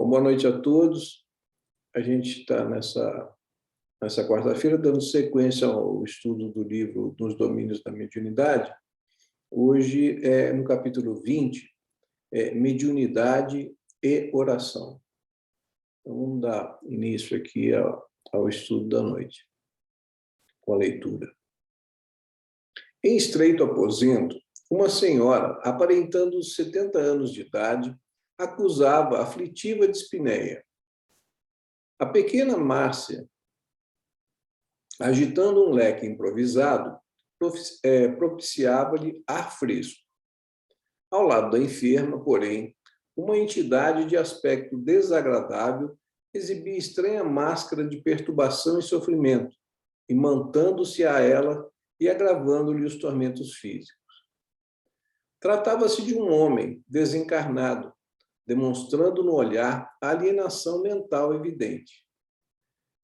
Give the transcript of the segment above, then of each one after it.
Bom, boa noite a todos. A gente está nessa quarta-feira dando sequência ao estudo do livro Nos Domínios da Mediunidade. Hoje, no capítulo 20, Mediunidade e Oração. Então, vamos dar início aqui ao estudo da noite, com a leitura. Em estreito aposento, uma senhora, aparentando 70 anos de idade, acusava a aflitiva dispneia. A pequena Márcia, agitando um leque improvisado, propiciava-lhe ar fresco. Ao lado da enferma, porém, uma entidade de aspecto desagradável exibia estranha máscara de perturbação e sofrimento, imantando-se a ela e agravando-lhe os tormentos físicos. Tratava-se de um homem desencarnado, demonstrando no olhar a alienação mental evidente.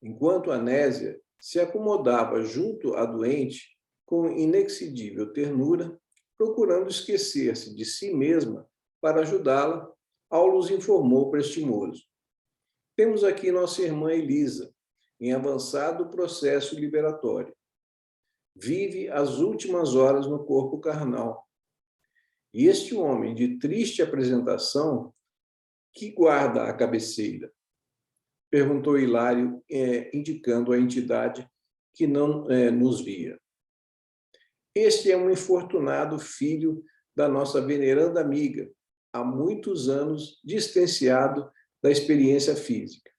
Enquanto Anésia se acomodava junto à doente com inexcedível ternura, procurando esquecer-se de si mesma para ajudá-la, Aulus informou prestimoso. Temos aqui nossa irmã Elisa, em avançado processo liberatório. Vive as últimas horas no corpo carnal. E este homem de triste apresentação, que guarda a cabeceira? Perguntou Hilário, indicando a entidade que não nos via. Este é um infortunado filho da nossa veneranda amiga, há muitos anos distanciado da experiência física.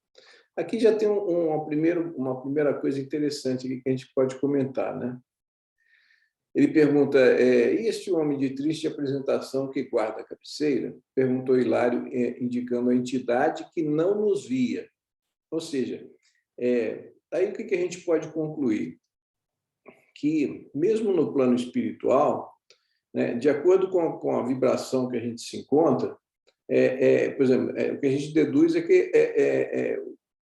Aqui já tem uma primeira coisa interessante aqui que a gente pode comentar, né? Ele pergunta, e este homem de triste apresentação que guarda a cabeceira? Perguntou Hilário, indicando a entidade que não nos via. Ou seja, aí o que a gente pode concluir? Que, mesmo no plano espiritual, né, de acordo com a vibração que a gente se encontra, por exemplo, o que a gente deduz é que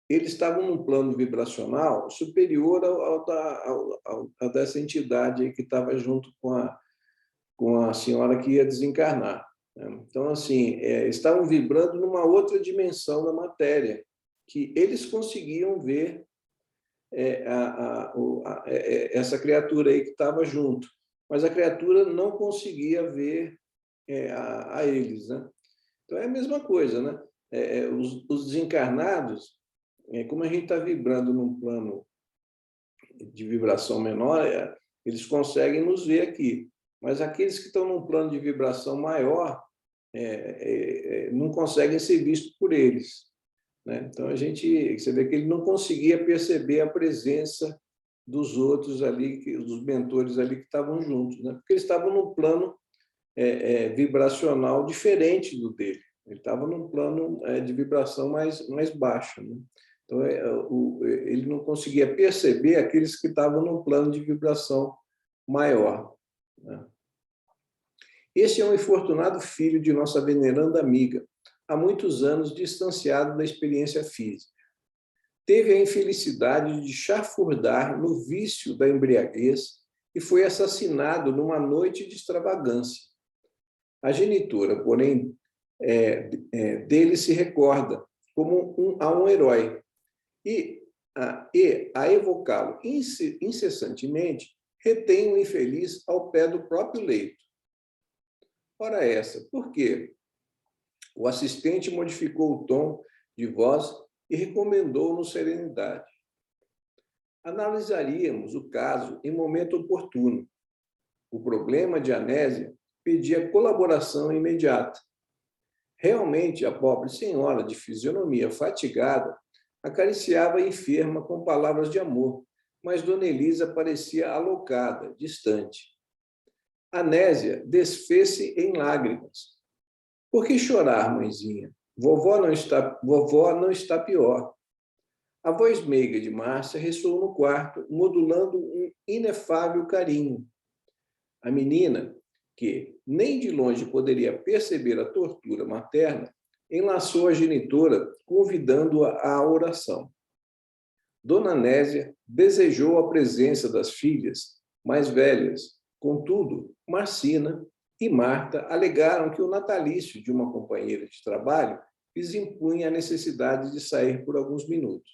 eles estavam num plano vibracional superior ao dessa entidade aí que estava junto com a senhora que ia desencarnar. Né? Então, assim, estavam vibrando numa outra dimensão da matéria, que eles conseguiam ver essa criatura aí que estava junto, mas a criatura não conseguia ver a eles, né? Então é a mesma coisa, né? Os desencarnados, como a gente está vibrando num plano de vibração menor, eles conseguem nos ver aqui, mas aqueles que estão num plano de vibração maior não conseguem ser vistos por eles. Né? Então, você vê que ele não conseguia perceber a presença dos outros ali, dos mentores ali que estavam juntos, né? Porque eles estavam num plano vibracional diferente do dele. Ele estava num plano de vibração mais baixo. Né? Então, ele não conseguia perceber aqueles que estavam num plano de vibração maior. Né? Este é um infortunado filho de nossa veneranda amiga, há muitos anos distanciado da experiência física. Teve a infelicidade de chafurdar no vício da embriaguez e foi assassinado numa noite de extravagância. A genitora, porém, dele se recorda como a um herói e a evocá-lo incessantemente, retém o infeliz ao pé do próprio leito. Ora essa, por quê? O assistente modificou o tom de voz e recomendou-nos serenidade. Analisaríamos o caso em momento oportuno. O problema de Anésia pedia colaboração imediata. Realmente, a pobre senhora, de fisionomia fatigada, acariciava a enferma com palavras de amor, mas Dona Elisa parecia alocada, distante. Anésia desfez-se em lágrimas. Por que chorar, mãezinha? Vovó não está pior. A voz meiga de Márcia ressoou no quarto, modulando um inefável carinho. A menina, que nem de longe poderia perceber a tortura materna, enlaçou a genitora, convidando-a à oração. Dona Anésia desejou a presença das filhas mais velhas. Contudo, Marcina e Marta alegaram que o natalício de uma companheira de trabalho lhes impunha a necessidade de sair por alguns minutos.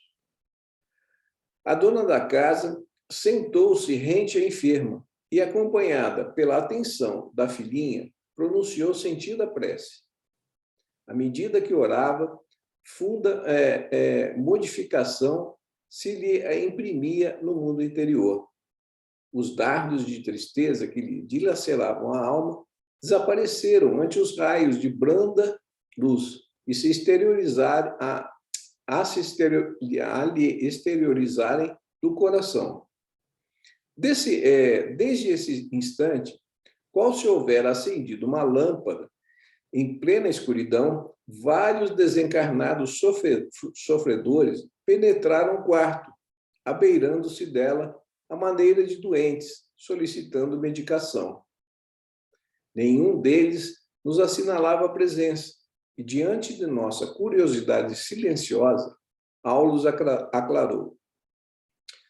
A dona da casa sentou-se rente à enferma e, acompanhada pela atenção da filhinha, pronunciou sentida prece. À medida que orava, funda modificação se lhe imprimia no mundo interior. Os dardos de tristeza que lhe dilaceravam a alma desapareceram ante os raios de branda luz e se exteriorizarem, lhe exteriorizarem do coração. Desde esse instante, qual se houver acendido uma lâmpada em plena escuridão, vários desencarnados sofredores penetraram o quarto, abeirando-se dela à maneira de doentes, solicitando medicação. Nenhum deles nos assinalava a presença, e diante de nossa curiosidade silenciosa, Aulus aclarou.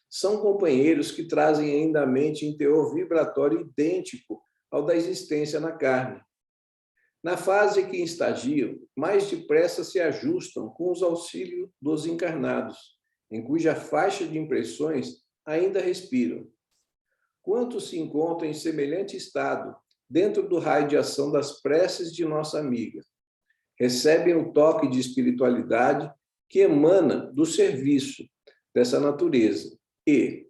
São companheiros que trazem ainda à mente em teor vibratório idêntico ao da existência na carne. Na fase que estagiam, mais depressa se ajustam com os auxílios dos encarnados, em cuja faixa de impressões ainda respiram. Quantos se encontram em semelhante estado, dentro do raio de ação das preces de nossa amiga? Recebem o toque de espiritualidade que emana do serviço dessa natureza e,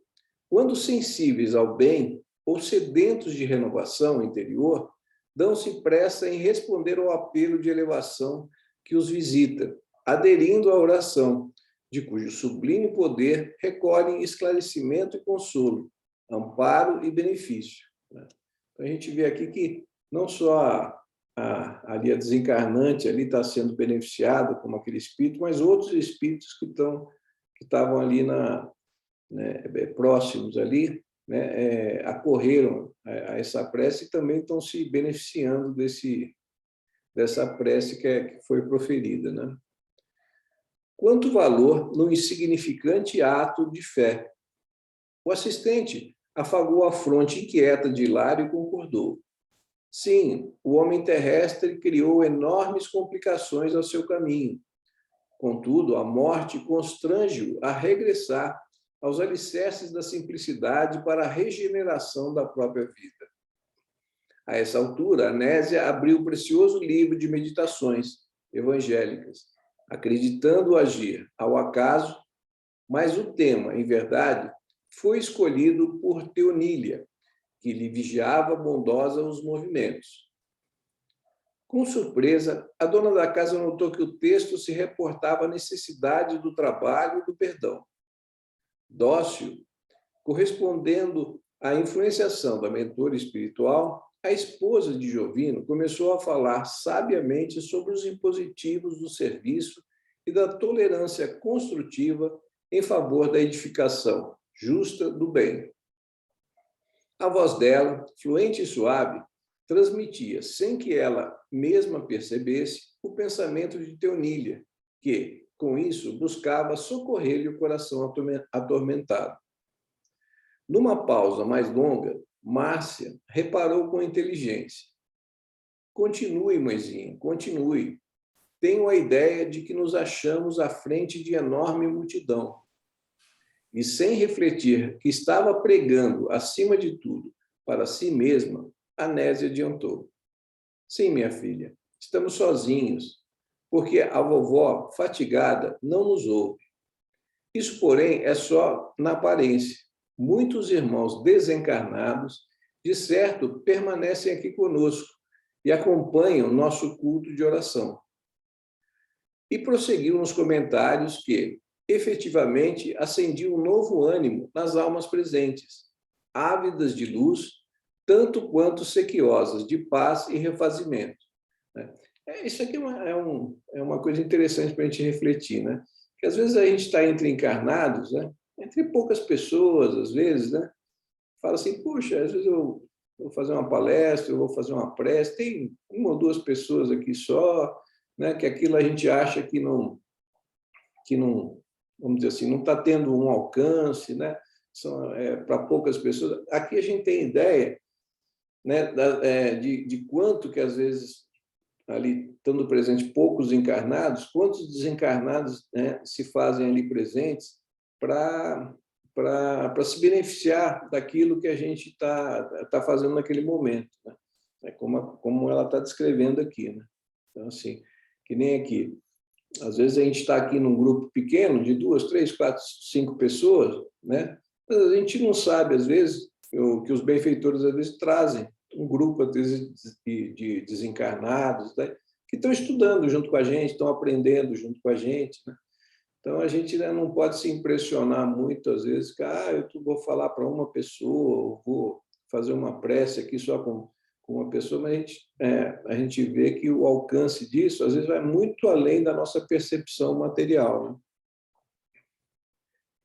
quando sensíveis ao bem ou sedentos de renovação interior, dão-se pressa em responder ao apelo de elevação que os visita, aderindo à oração, de cujo sublime poder recolhem esclarecimento e consolo, amparo e benefício. Então, a gente vê aqui que não só a desencarnante ali está sendo beneficiada como aquele espírito, mas outros espíritos que estavam ali próximos ali, acorreram a essa prece e também estão se beneficiando dessa prece que foi proferida. Né? Quanto valor no insignificante ato de fé! O assistente afagou a fronte inquieta de Hilário e concordou. Sim, o homem terrestre criou enormes complicações ao seu caminho. Contudo, a morte constrange-o a regressar aos alicerces da simplicidade para a regeneração da própria vida. A essa altura, Anésia abriu o precioso livro de meditações evangélicas, acreditando agir ao acaso, mas o tema, em verdade, foi escolhido por Teonília, que lhe vigiava bondosa os movimentos. Com surpresa, a dona da casa notou que o texto se reportava à necessidade do trabalho e do perdão. Dócil, correspondendo à influenciação da mentora espiritual, a esposa de Jovino começou a falar sabiamente sobre os impositivos do serviço e da tolerância construtiva em favor da edificação justa do bem. A voz dela, fluente e suave, transmitia, sem que ela mesma percebesse, o pensamento de Teonília, que, com isso, buscava socorrer-lhe o coração atormentado. Numa pausa mais longa, Márcia reparou com inteligência. Continue, mãezinha, continue. Tenho a ideia de que nos achamos à frente de enorme multidão. E sem refletir que estava pregando, acima de tudo, para si mesma, Anésia adiantou. Sim, minha filha, estamos sozinhos, porque a vovó, fatigada, não nos ouve. Isso, porém, é só na aparência. Muitos irmãos desencarnados, de certo, permanecem aqui conosco e acompanham nosso culto de oração. E prosseguiu nos comentários que, efetivamente, acendia um novo ânimo nas almas presentes, ávidas de luz, tanto quanto sequiosas de paz e refazimento. Isso aqui é uma coisa interessante para a gente refletir, né? Porque às vezes a gente está entre encarnados, né? Entre poucas pessoas, às vezes, né? Fala assim, puxa, às vezes eu vou fazer uma palestra, eu vou fazer uma prece, tem uma ou duas pessoas aqui só, né? Que aquilo a gente acha que não, vamos dizer assim, não está tendo um alcance, né? Para poucas pessoas. Aqui a gente tem ideia, né, de quanto que, às vezes, ali estando presente poucos encarnados, quantos desencarnados, né, se fazem ali presentes para se beneficiar daquilo que a gente está fazendo naquele momento, né? É como ela está descrevendo aqui, né? Então, assim, que nem aqui. Às vezes a gente está aqui num grupo pequeno, de 2, 3, 4, 5 pessoas, né? Mas a gente não sabe, às vezes, que os benfeitores, às vezes, trazem um grupo, às vezes, de desencarnados, né? Que estão estudando junto com a gente, estão aprendendo junto com a gente, né? Então, a gente, né, não pode se impressionar muito, às vezes, que eu vou falar para uma pessoa, ou vou fazer uma prece aqui só com uma pessoa, mas a gente vê que o alcance disso, às vezes, vai muito além da nossa percepção material, né?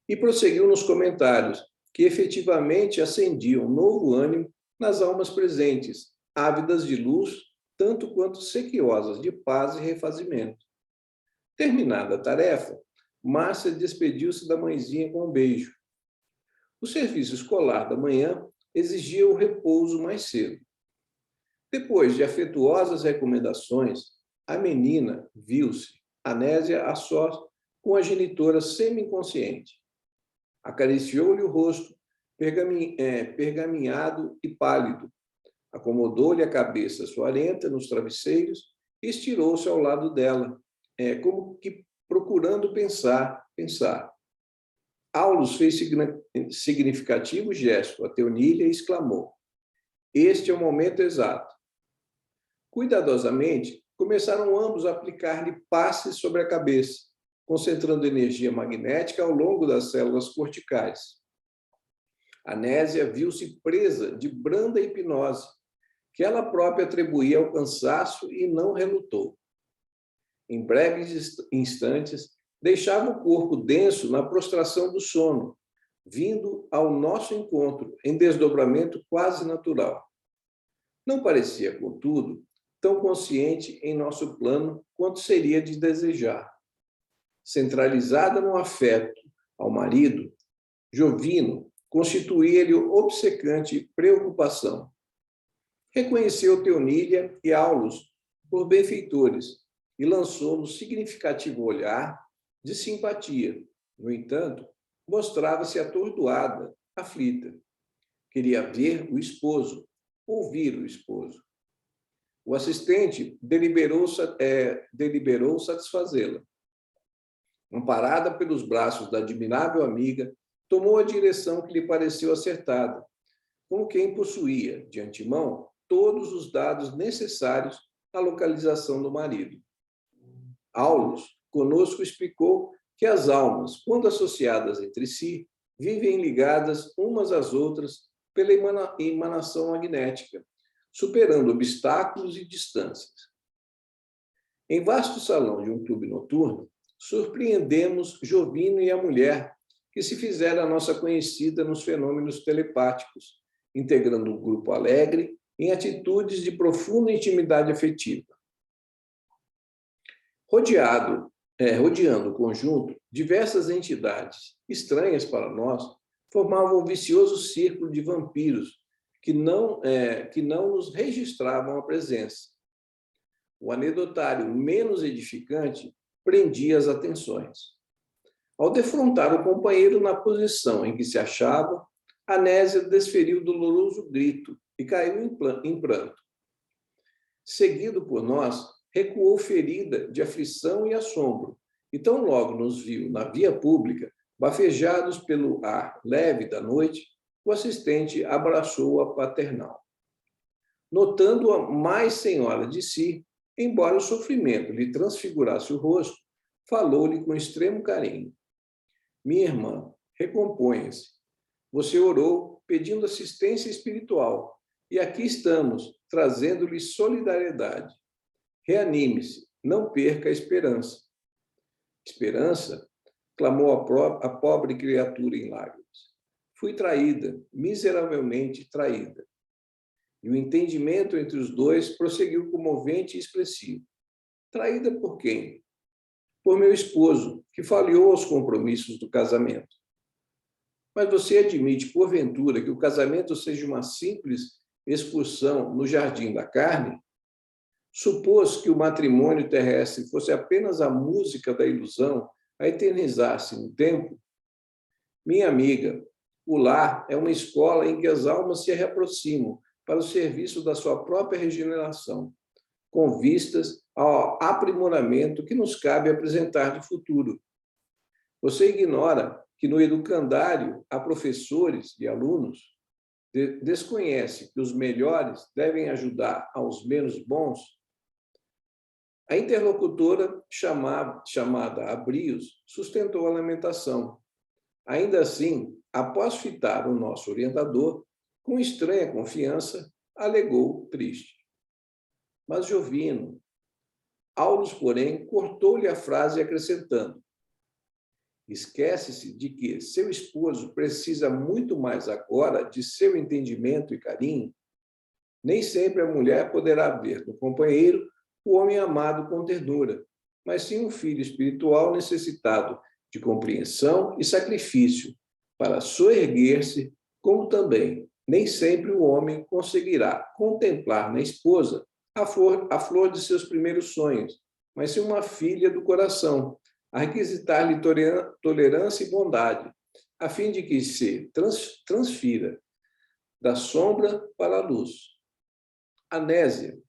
E prosseguiu nos comentários, que efetivamente acendia um novo ânimo nas almas presentes, ávidas de luz, tanto quanto sequiosas de paz e refazimento. Terminada a tarefa, Márcia despediu-se da mãezinha com um beijo. O serviço escolar da manhã exigia o repouso mais cedo. Depois de afetuosas recomendações, a menina viu-se, Anésia a sós, com a genitora semi-inconsciente. Acariciou-lhe o rosto, pergaminhado e pálido. Acomodou-lhe a cabeça suarenta nos travesseiros e estirou-se ao lado dela, como que procurando pensar. Aulus fez significativo gesto a Teonília e exclamou: "Este é o momento exato." Cuidadosamente, começaram ambos a aplicar-lhe passes sobre a cabeça, concentrando energia magnética ao longo das células corticais. Anésia viu-se presa de branda hipnose, que ela própria atribuía ao cansaço e não relutou. Em breves instantes, deixava o corpo denso na prostração do sono, vindo ao nosso encontro em desdobramento quase natural. Não parecia, contudo, tão consciente em nosso plano quanto seria de desejar. Centralizada no afeto ao marido, Jovino constituía-lhe obcecante preocupação. Reconheceu Teonília e Aulus por benfeitores e lançou no significativo olhar de simpatia. No entanto, mostrava-se atordoada, aflita. Queria ver o esposo, ouvir o esposo. O assistente deliberou satisfazê-la. Amparada pelos braços da admirável amiga, tomou a direção que lhe pareceu acertada, como quem possuía, de antemão, todos os dados necessários à localização do marido. Aulus conosco explicou que as almas, quando associadas entre si, vivem ligadas umas às outras pela emanação magnética, superando obstáculos e distâncias. Em vasto salão de um clube noturno, surpreendemos Jovino e a mulher, que se fizeram a nossa conhecida nos fenômenos telepáticos, integrando um grupo alegre em atitudes de profunda intimidade afetiva. Rodeando o conjunto, diversas entidades, estranhas para nós, formavam um vicioso círculo de vampiros que não nos registravam a presença. O anedotário menos edificante prendia as atenções. Ao defrontar o companheiro na posição em que se achava, Anésia desferiu doloroso grito e caiu em pranto. Seguido por nós, recuou ferida de aflição e assombro, e tão logo nos viu na via pública, bafejados pelo ar leve da noite, o assistente abraçou-a paternal. Notando-a mais senhora de si, embora o sofrimento lhe transfigurasse o rosto, falou-lhe com extremo carinho. Minha irmã, recomponha-se. Você orou pedindo assistência espiritual, e aqui estamos, trazendo-lhe solidariedade. Reanime-se, não perca a esperança. Esperança? Clamou a pobre criatura em lágrimas. Fui traída, miseravelmente traída. E o entendimento entre os dois prosseguiu comovente e expressivo. Traída por quem? Por meu esposo, que falhou aos compromissos do casamento. Mas você admite, porventura, que o casamento seja uma simples excursão no jardim da carne? Supôs que o matrimônio terrestre fosse apenas a música da ilusão a eternizar-se no tempo? Minha amiga, o lar é uma escola em que as almas se reaproximam para o serviço da sua própria regeneração, com vistas ao aprimoramento que nos cabe apresentar de futuro. Você ignora que no educandário há professores e alunos? Desconhece que os melhores devem ajudar aos menos bons? A interlocutora, chamada Abrios, sustentou a lamentação. Ainda assim, após fitar o nosso orientador, com estranha confiança, alegou triste. Mas Jovino, Aulus, porém, cortou-lhe a frase acrescentando: esquece-se de que seu esposo precisa muito mais agora de seu entendimento e carinho. Nem sempre a mulher poderá ver no companheiro o homem amado com ternura, mas sim um filho espiritual necessitado de compreensão e sacrifício para soerguer-se, como também nem sempre o homem conseguirá contemplar na esposa a flor de seus primeiros sonhos, mas sim uma filha do coração, a requisitar-lhe tolerância e bondade, a fim de que se transfira da sombra para a luz. Anésia,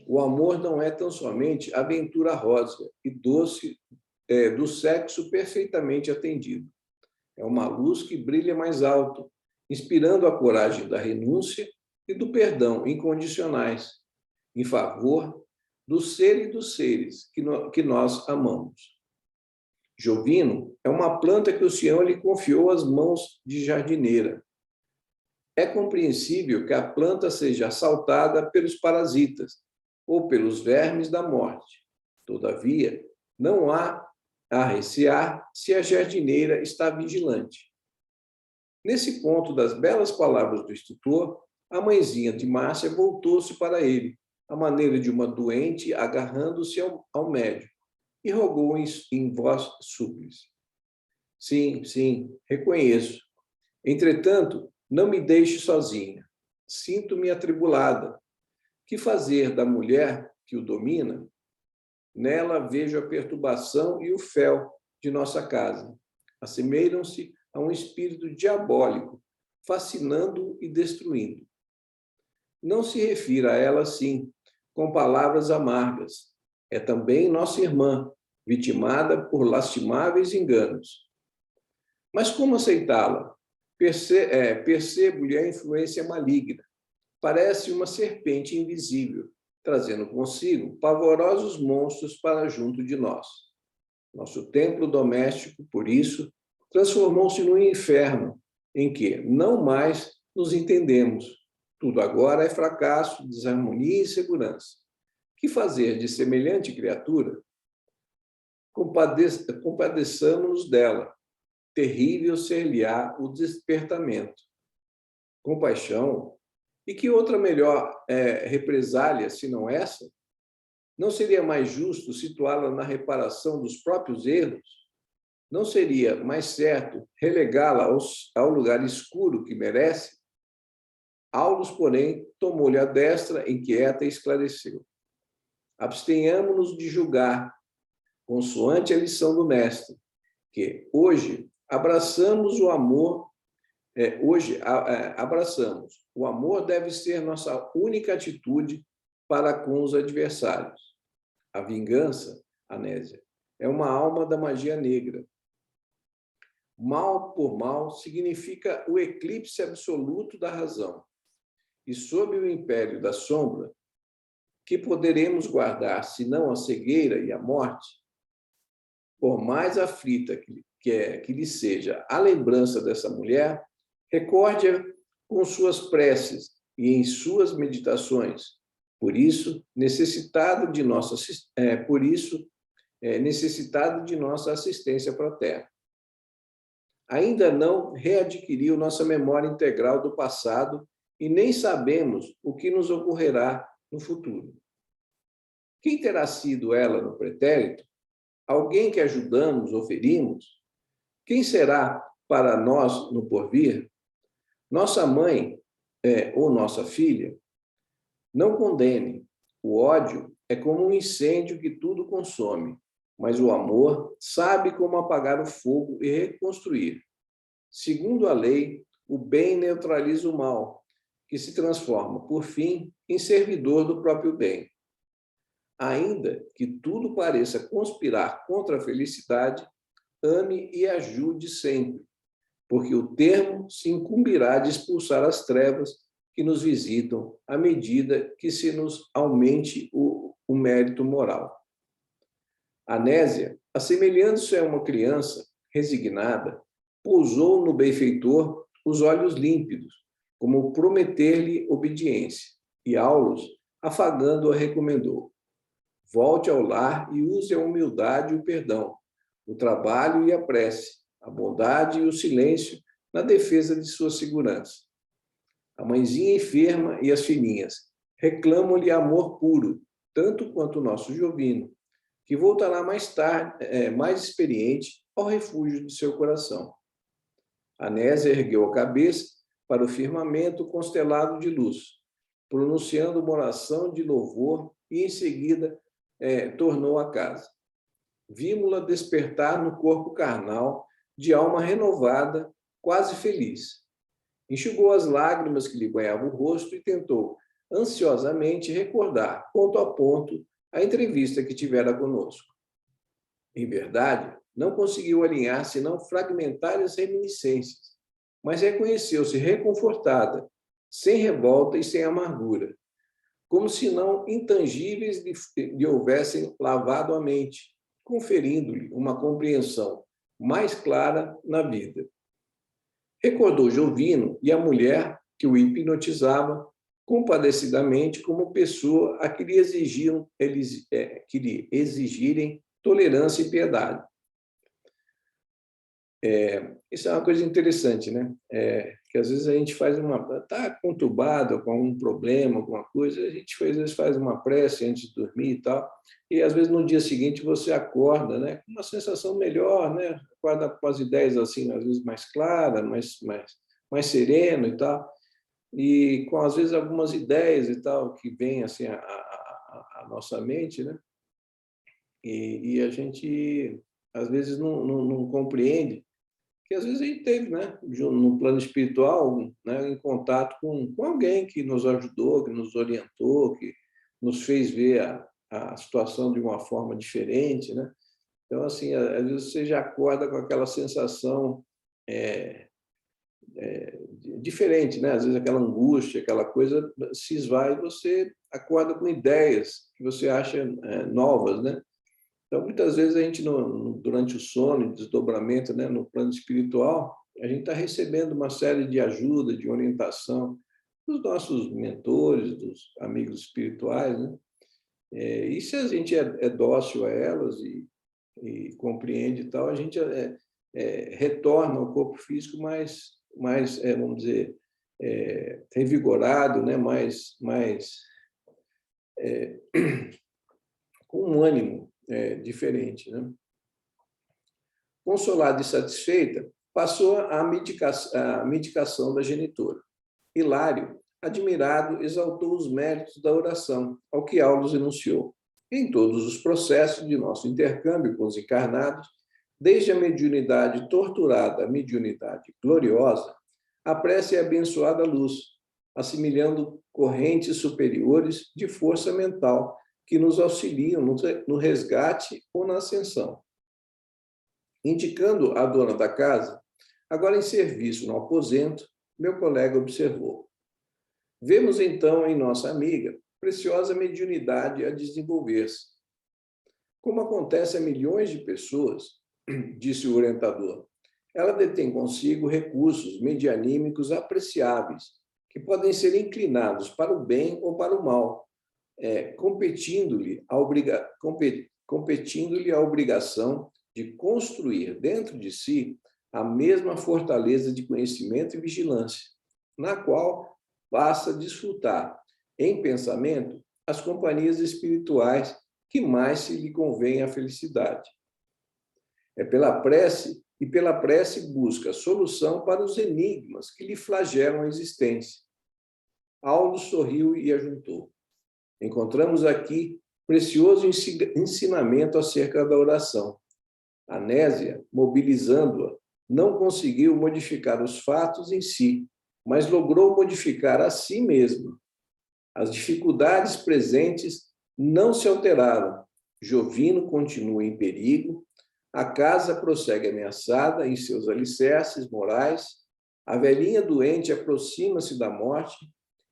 o amor não é tão somente aventura rosa e doce do sexo perfeitamente atendido. É uma luz que brilha mais alto, inspirando a coragem da renúncia e do perdão incondicionais, em favor do ser e dos seres que nós amamos. Jovino é uma planta que o Senhor lhe confiou às mãos de jardineira. É compreensível que a planta seja assaltada pelos parasitas ou pelos vermes da morte. Todavia, não há a recear se a jardineira está vigilante. Nesse ponto das belas palavras do instrutor, a mãezinha de Márcia voltou-se para ele, à maneira de uma doente agarrando-se ao médico, e rogou em voz súplice: sim, reconheço. Entretanto, não me deixe sozinha. Sinto-me atribulada. Que fazer da mulher que o domina? Nela vejo a perturbação e o fel de nossa casa. Assemelham-se a um espírito diabólico, fascinando e destruindo. Não se refira a ela assim, com palavras amargas. É também nossa irmã, vitimada por lastimáveis enganos. Mas como aceitá-la? Percebo-lhe a influência maligna. Parece uma serpente invisível, trazendo consigo pavorosos monstros para junto de nós. Nosso templo doméstico, por isso, transformou-se num inferno, em que não mais nos entendemos. Tudo agora é fracasso, desarmonia e insegurança. Que fazer de semelhante criatura? Compadeçamos-nos dela. Terrível ser-lhe-á o despertamento. Compaixão? E que outra melhor represália, se não essa? Não seria mais justo situá-la na reparação dos próprios erros? Não seria mais certo relegá-la ao lugar escuro que merece? Aulus, porém, tomou-lhe a destra, inquieta, e esclareceu: abstenhamos-nos de julgar, consoante a lição do mestre, que hoje abraçamos o amor. Abraçamos. O amor deve ser nossa única atitude para com os adversários. A vingança, Anésia, é uma alma da magia negra. Mal por mal significa o eclipse absoluto da razão. E sob o império da sombra, que poderemos guardar, senão a cegueira e a morte? Por mais aflita que lhe seja a lembrança dessa mulher, recorde-a com suas preces e em suas meditações. Por isso, necessitado de nossa assistência fraterna. Ainda não readquiriu nossa memória integral do passado e nem sabemos o que nos ocorrerá no futuro. Quem terá sido ela no pretérito? Alguém que ajudamos ou ferimos? Quem será para nós no porvir? Nossa mãe ou nossa filha? Não condene. O ódio é como um incêndio que tudo consome, mas o amor sabe como apagar o fogo e reconstruir. Segundo a lei, o bem neutraliza o mal, que se transforma, por fim, em servidor do próprio bem. Ainda que tudo pareça conspirar contra a felicidade, ame e ajude sempre, porque o termo se incumbirá de expulsar as trevas que nos visitam à medida que se nos aumente o mérito moral. Anésia, assemelhando-se a uma criança resignada, pousou no benfeitor os olhos límpidos, como prometer-lhe obediência, e Aulos, afagando-a, recomendou: volte ao lar e use a humildade e o perdão, o trabalho e a prece, a bondade e o silêncio na defesa de sua segurança. A mãezinha enferma e as filhinhas reclamam-lhe amor puro, tanto quanto o nosso Jovino, que voltará mais tarde, mais experiente, ao refúgio de seu coração. Anésia ergueu a cabeça para o firmamento constelado de luz, pronunciando uma oração de louvor e, em seguida, tornou à casa. Vimos-la despertar no corpo carnal, de alma renovada, quase feliz. Enxugou as lágrimas que lhe banhavam o rosto e tentou, ansiosamente, recordar, ponto a ponto, a entrevista que tivera conosco. Em verdade, não conseguiu alinhar senão fragmentárias reminiscências, mas reconheceu-se reconfortada, sem revolta e sem amargura, como se não intangíveis lhe houvessem lavado a mente, conferindo-lhe uma compreensão mais clara na vida. Recordou Jovino e a mulher que o hipnotizava compadecidamente como pessoa a que lhe exigirem tolerância e piedade. Isso é uma coisa interessante, né? Que às vezes a gente está conturbado com algum problema, alguma coisa, a gente às vezes faz uma prece antes de dormir e tal, e às vezes no dia seguinte você acorda, né, com uma sensação melhor, né? Acorda com as ideias assim, às vezes mais claras, mais sereno e tal, e com às vezes algumas ideias e tal que vêm assim à nossa mente, né? E a gente às vezes não compreende que às vezes a gente teve, né, no plano espiritual, né, em contato com alguém que nos ajudou, que nos orientou, que nos fez ver a situação de uma forma diferente, né? Então, assim, às vezes você já acorda com aquela sensação diferente, né? Às vezes aquela angústia, aquela coisa se esvai e você acorda com ideias que você acha novas, né? Então, muitas vezes, a gente, durante o sono, desdobramento, né, no plano espiritual, a gente está recebendo uma série de ajuda, de orientação dos nossos mentores, dos amigos espirituais, né? E se a gente é dócil a elas e compreende e tal, a gente retorna ao corpo físico mais vamos dizer, revigorado, né? mais com um ânimo diferente, né? Consolada e satisfeita, passou a medicação da genitora. Hilário, admirado, exaltou os méritos da oração, ao que Aulos enunciou. Em todos os processos de nosso intercâmbio com os encarnados, desde a mediunidade torturada à mediunidade gloriosa, a prece é abençoada luz, assimilhando correntes superiores de força mental que nos auxiliam no resgate ou na ascensão. Indicando a dona da casa, agora em serviço no aposento, meu colega observou: vemos então em nossa amiga preciosa mediunidade a desenvolver-se. Como acontece a milhões de pessoas, disse o orientador, ela detém consigo recursos medianímicos apreciáveis, que podem ser inclinados para o bem ou para o mal, competindo-lhe a obrigação de construir dentro de si a mesma fortaleza de conhecimento e vigilância, na qual basta desfrutar, em pensamento, as companhias espirituais que mais se lhe convém à felicidade. É pela prece busca solução para os enigmas que lhe flagelam a existência. Aulos sorriu e ajuntou: Encontramos aqui precioso ensinamento acerca da oração. Anésia, mobilizando-a, não conseguiu modificar os fatos em si, mas logrou modificar a si mesma. As dificuldades presentes não se alteraram. Jovino continua em perigo, a casa prossegue ameaçada em seus alicerces morais, a velhinha doente aproxima-se da morte.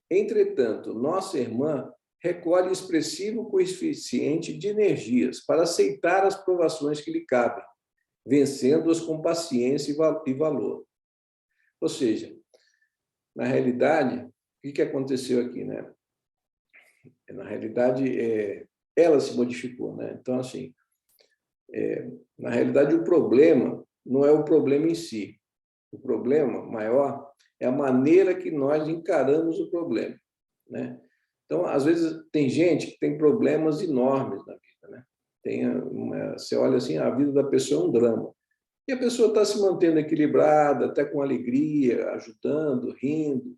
Entretanto, nossa irmã recolhe expressivo coeficiente de energias para aceitar as provações que lhe cabem, vencendo-as com paciência e valor. Ou seja, na realidade, o que aconteceu aqui, né? Na realidade, ela se modificou, né? Então, assim, na realidade, o problema não é o problema em si. O problema maior é a maneira que nós encaramos o problema, né? Então, às vezes, tem gente que tem problemas enormes na vida, né? Você olha assim, a vida da pessoa é um drama. E a pessoa está se mantendo equilibrada, até com alegria, ajudando, rindo.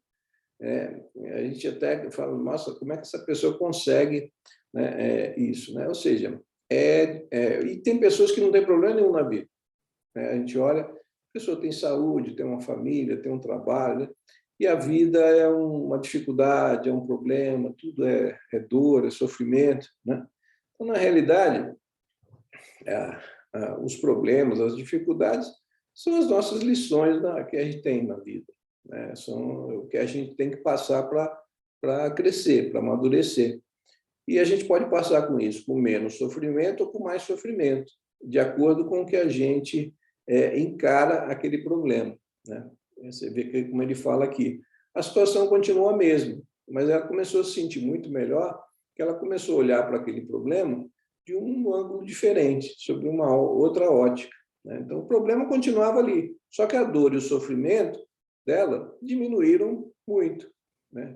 A gente até fala, nossa, como é que essa pessoa consegue, né, isso, né? Ou seja, e tem pessoas que não têm problema nenhum na vida, né? A gente olha, a pessoa tem saúde, tem uma família, tem um trabalho, né? E a vida é uma dificuldade, é um problema, tudo é dor, é sofrimento, né? Então, na realidade, os problemas, as dificuldades são as nossas lições que a gente tem na vida, né? São o que a gente tem que passar para crescer, para amadurecer. E a gente pode passar com isso, com menos sofrimento ou com mais sofrimento, de acordo com o que a gente encara aquele problema, né? Você vê que, como ele fala aqui, a situação continua a mesma, mas ela começou a se sentir muito melhor, que ela começou a olhar para aquele problema de um ângulo diferente, sob uma outra ótica, né? Então, o problema continuava ali, só que a dor e o sofrimento dela diminuíram muito, né?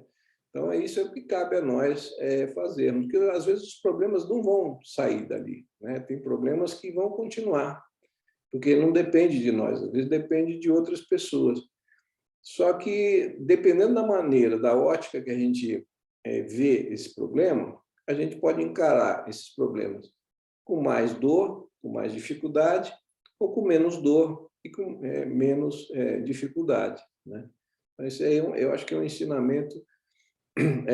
Então, isso é o que cabe a nós fazermos, porque às vezes os problemas não vão sair dali, né? Tem problemas que vão continuar, porque não depende de nós, às vezes depende de outras pessoas. Só que, dependendo da maneira, da ótica que a gente vê esse problema, a gente pode encarar esses problemas com mais dor, com mais dificuldade, ou com menos dor e com menos dificuldade, né? Então, isso aí eu acho que é um ensinamento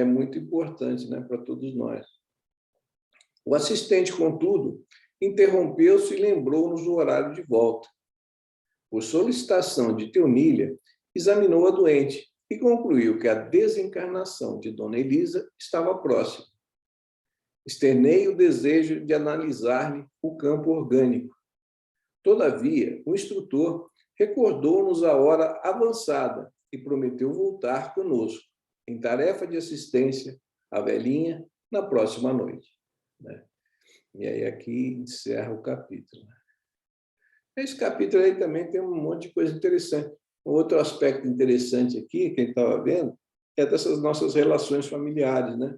muito importante, né, para todos nós. O assistente, contudo, interrompeu-se e lembrou-nos o horário de volta. Por solicitação de Teonília, examinou a doente e concluiu que a desencarnação de Dona Elisa estava próxima. Externei o desejo de analisar-lhe o campo orgânico. Todavia, o instrutor recordou-nos a hora avançada e prometeu voltar conosco, em tarefa de assistência à velhinha, na próxima noite, né? E aí aqui encerra o capítulo. Esse capítulo aí também tem um monte de coisa interessante. Um outro aspecto interessante aqui, que a gente estava vendo, é dessas nossas relações familiares, né?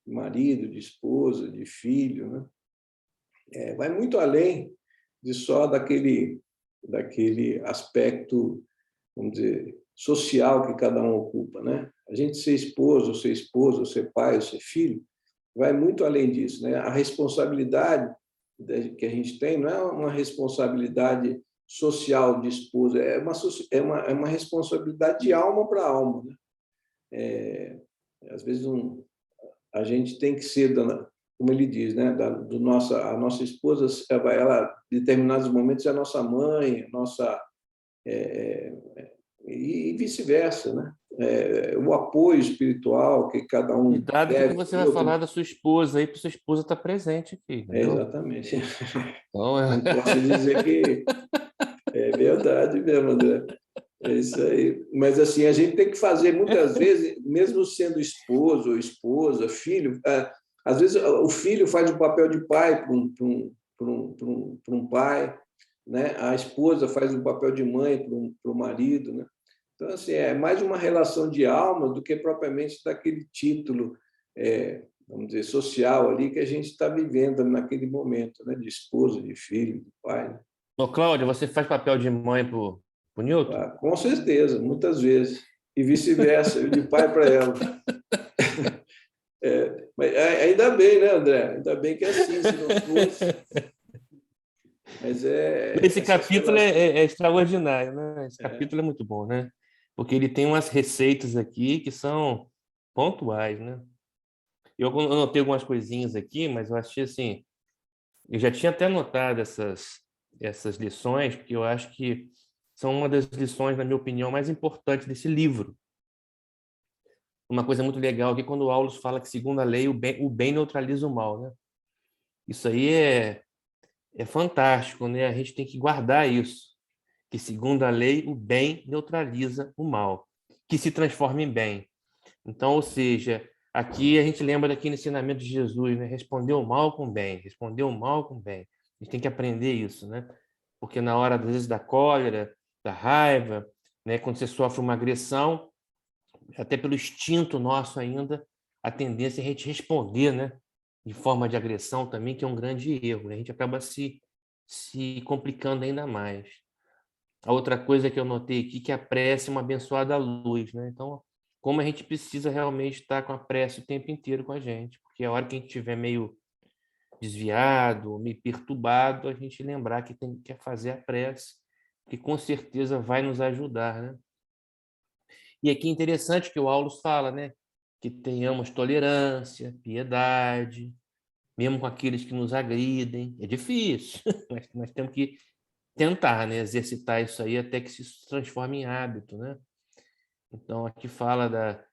De marido, de esposa, de filho, né? Vai muito além de só daquele aspecto, vamos dizer, social que cada um ocupa, né? A gente ser esposo, ou ser esposa, ou ser pai, ou ser filho, vai muito além disso, né? A responsabilidade que a gente tem não é uma responsabilidade social de esposa, é uma responsabilidade de alma para alma, né? Às vezes a gente tem que ser, como ele diz, né? A nossa esposa, ela, em determinados momentos, é a nossa mãe, e vice-versa, né? O apoio espiritual que cada um Cuidado que deve. você vai falar da sua esposa aí, para sua esposa estar presente aqui, entendeu? Exatamente. Então, Não posso dizer que é verdade mesmo, André. É isso aí. Mas, assim, a gente tem que fazer, muitas vezes, mesmo sendo esposo ou esposa, filho, às vezes o filho faz o papel de pai para um pai, né? A esposa faz o papel de mãe para o marido, né? Então, assim, é mais uma relação de alma do que propriamente daquele título, vamos dizer, social ali que a gente está vivendo naquele momento, né? De esposa, de filho, de pai, né? ô, Cláudia, você faz papel de mãe para o Newton? Com certeza, muitas vezes. E vice-versa, eu de pai para ela. Mas ainda bem, né, André? Ainda bem que é assim, se não fosse. Mas Esse essas capítulo relações. é extraordinário, né? Esse É, capítulo é muito bom, né? Porque ele tem umas receitas aqui que são pontuais, né? Eu anotei algumas coisinhas aqui, mas eu achei assim, eu já tinha até anotado essas lições, porque eu acho que são uma das lições, na minha opinião, mais importantes desse livro. Uma coisa muito legal aqui quando o Aulus fala que, segundo a lei, o bem neutraliza o mal, né? Isso aí é fantástico, né? A gente tem que guardar isso, que, segundo a lei, o bem neutraliza o mal, que se transforma em bem. Então, ou seja, aqui a gente lembra daquele ensinamento de Jesus, né? Responder o mal com bem, responder o mal com bem. A gente tem que aprender isso, né? Porque na hora, às vezes, da cólera, da raiva, né? Quando você sofre uma agressão, até pelo instinto nosso ainda, a tendência é a gente responder, né? De forma de agressão também, que é um grande erro, né? A gente acaba se complicando ainda mais. A outra coisa que eu notei aqui, que a prece é uma abençoada luz, né? Então, como a gente precisa realmente estar com a prece o tempo inteiro com a gente, porque a hora que a gente estiver meio desviado, meio perturbado, a gente lembrar que tem que fazer a prece, que com certeza vai nos ajudar, né? E aqui é interessante que o Aulus fala, né? Que tenhamos tolerância, piedade, mesmo com aqueles que nos agridem. É difícil, mas nós temos que tentar, né? Exercitar isso aí até que se transforme em hábito, né? Então, aqui fala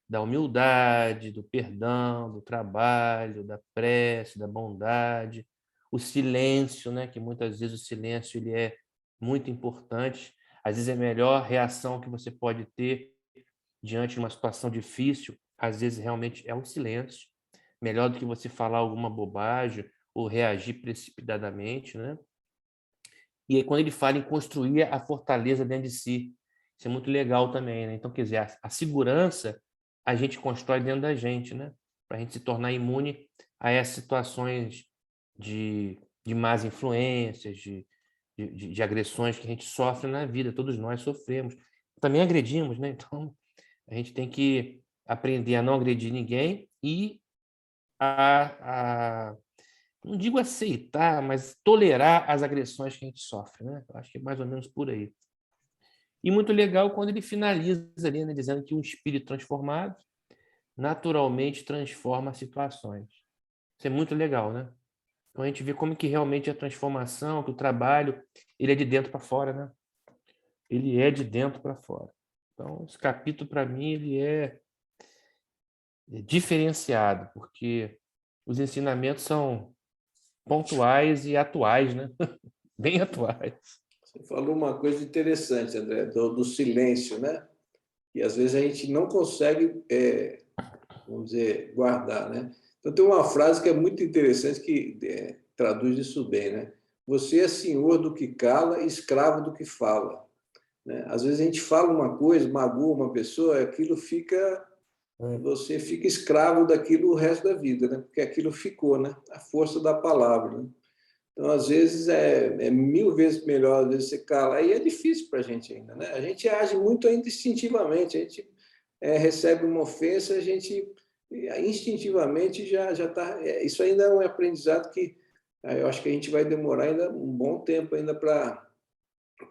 da humildade, do perdão, do trabalho, da prece, da bondade, o silêncio, né? Que muitas vezes o silêncio ele é muito importante. Às vezes é a melhor reação que você pode ter diante de uma situação difícil, às vezes realmente é o silêncio, melhor do que você falar alguma bobagem ou reagir precipitadamente, né? E aí, quando ele fala em construir a fortaleza dentro de si, isso é muito legal também, né? Então, quer dizer, a segurança a gente constrói dentro da gente, né? Para a gente se tornar imune a essas situações de más influências, de agressões que a gente sofre na vida, todos nós sofremos. Também agredimos, né? Então, a gente tem que aprender a não agredir ninguém e a não digo aceitar, mas tolerar as agressões que a gente sofre, né? Eu acho que é mais ou menos por aí. E muito legal quando ele finaliza ali, né, dizendo que um espírito transformado naturalmente transforma situações. Isso é muito legal, né? Então a gente vê como que realmente a transformação, que o trabalho, ele é de dentro para fora, né? Ele é de dentro para fora. Então, esse capítulo, para mim, ele é diferenciado, porque os ensinamentos são pontuais e atuais, né? Bem atuais. você falou uma coisa interessante, André, do silêncio, né? E às vezes a gente não consegue, vamos dizer, guardar, né? Então tem uma frase que é muito interessante que traduz isso bem, né? Você é senhor do que cala e escravo do que fala, né? Às vezes a gente fala uma coisa, magoa uma pessoa, aquilo fica, você fica escravo daquilo o resto da vida, né? Porque aquilo ficou, né? A força da palavra, né? Então, às vezes, é mil vezes melhor, às vezes, você cala. Aí é difícil para a gente ainda, né? A gente age muito ainda instintivamente. A gente recebe uma ofensa, a gente instintivamente já está... isso ainda é um aprendizado que eu acho que a gente vai demorar ainda um bom tempo ainda para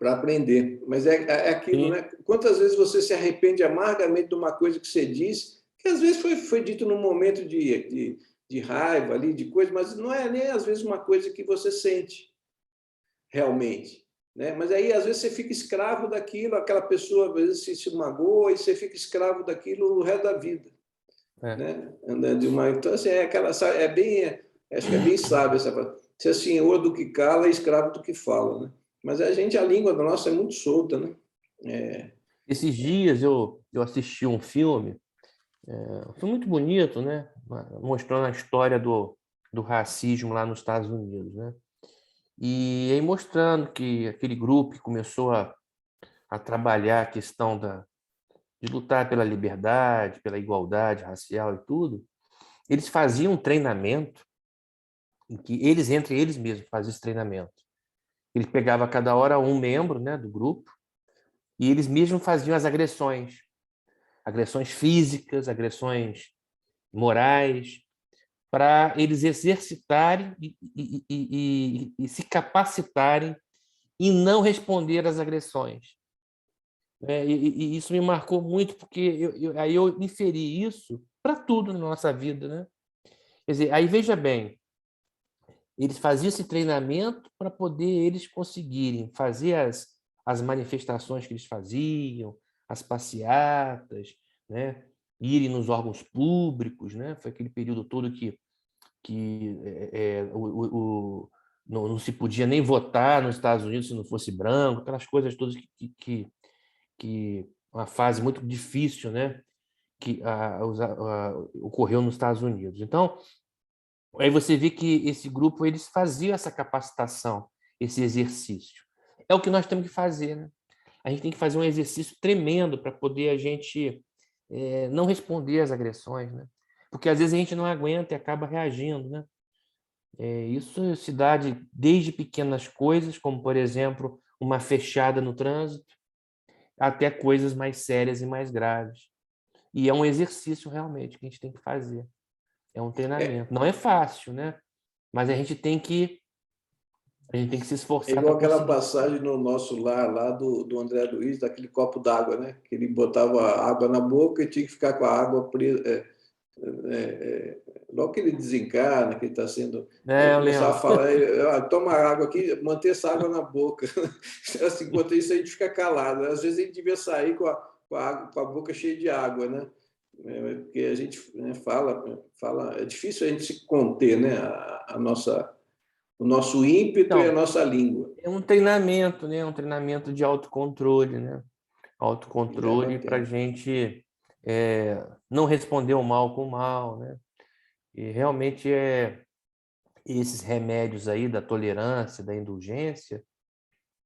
aprender. Mas é aquilo, Sim, né? Quantas vezes você se arrepende amargamente de uma coisa que você diz, que às vezes foi dito num momento de raiva ali, de coisa, mas não é nem às vezes uma coisa que você sente realmente. Né? Mas aí, às vezes, você fica escravo daquilo, aquela pessoa, às vezes, se magoa e você fica escravo daquilo o resto da vida. é. Né? Então, assim, é bem, acho que é bem sábio essa palavra. Ser senhor do que cala e escravo do que fala. Né? Mas a língua nossa é muito solta. Né? É, Esses dias eu assisti um filme muito bonito, né? Mostrando a história do racismo lá nos Estados Unidos, né? E aí mostrando que aquele grupo que começou a trabalhar a questão de lutar pela liberdade, pela igualdade racial e tudo, eles faziam um treinamento em que eles, entre eles mesmos, faziam esse treinamento. Ele pegava cada hora um membro, né, do grupo e eles mesmos faziam as agressões físicas, agressões morais, para eles exercitarem e se capacitarem e não responder às agressões. E isso me marcou muito, porque aí eu inferi isso para tudo na nossa vida, né? Quer dizer, aí veja bem, eles faziam esse treinamento para poder eles conseguirem fazer as manifestações que eles faziam, as passeatas, né? Irem nos órgãos públicos, né? Foi aquele período todo que não se podia nem votar nos Estados Unidos se não fosse branco, aquelas coisas todas que uma fase muito difícil, né? Que ocorreu nos Estados Unidos. Então, aí você vê que esse grupo eles faziam essa capacitação, esse exercício. É o que nós temos que fazer, né? A gente tem que fazer um exercício tremendo para poder a gente não responder às agressões, né? Porque às vezes a gente não aguenta e acaba reagindo, né? Isso se dá desde pequenas coisas, como, por exemplo, uma fechada no trânsito, até coisas mais sérias e mais graves. E é um exercício realmente que a gente tem que fazer. É um É, treinamento. Não é fácil, né? Mas a gente tem que se é esforçar para igual aquela conseguir. passagem no nosso lar lá do André Luiz, daquele copo d'água, né? Que ele botava água na boca e tinha que ficar com a água presa. Logo que ele desencarna, que ele está sendo. Aí Eu começava a lembro. falar, toma água aqui, manter essa água na boca. Assim, enquanto isso, a gente fica calado. Às vezes a gente devia sair com a boca cheia de água, né? Porque a gente, né, fala, é difícil a gente se conter, né? O nosso ímpeto e a Então, nossa língua. é um treinamento, né? Um treinamento de autocontrole, né? E leva Autocontrole para a tempo. gente não responder o mal com o mal, né? E realmente esses remédios aí da tolerância, da indulgência,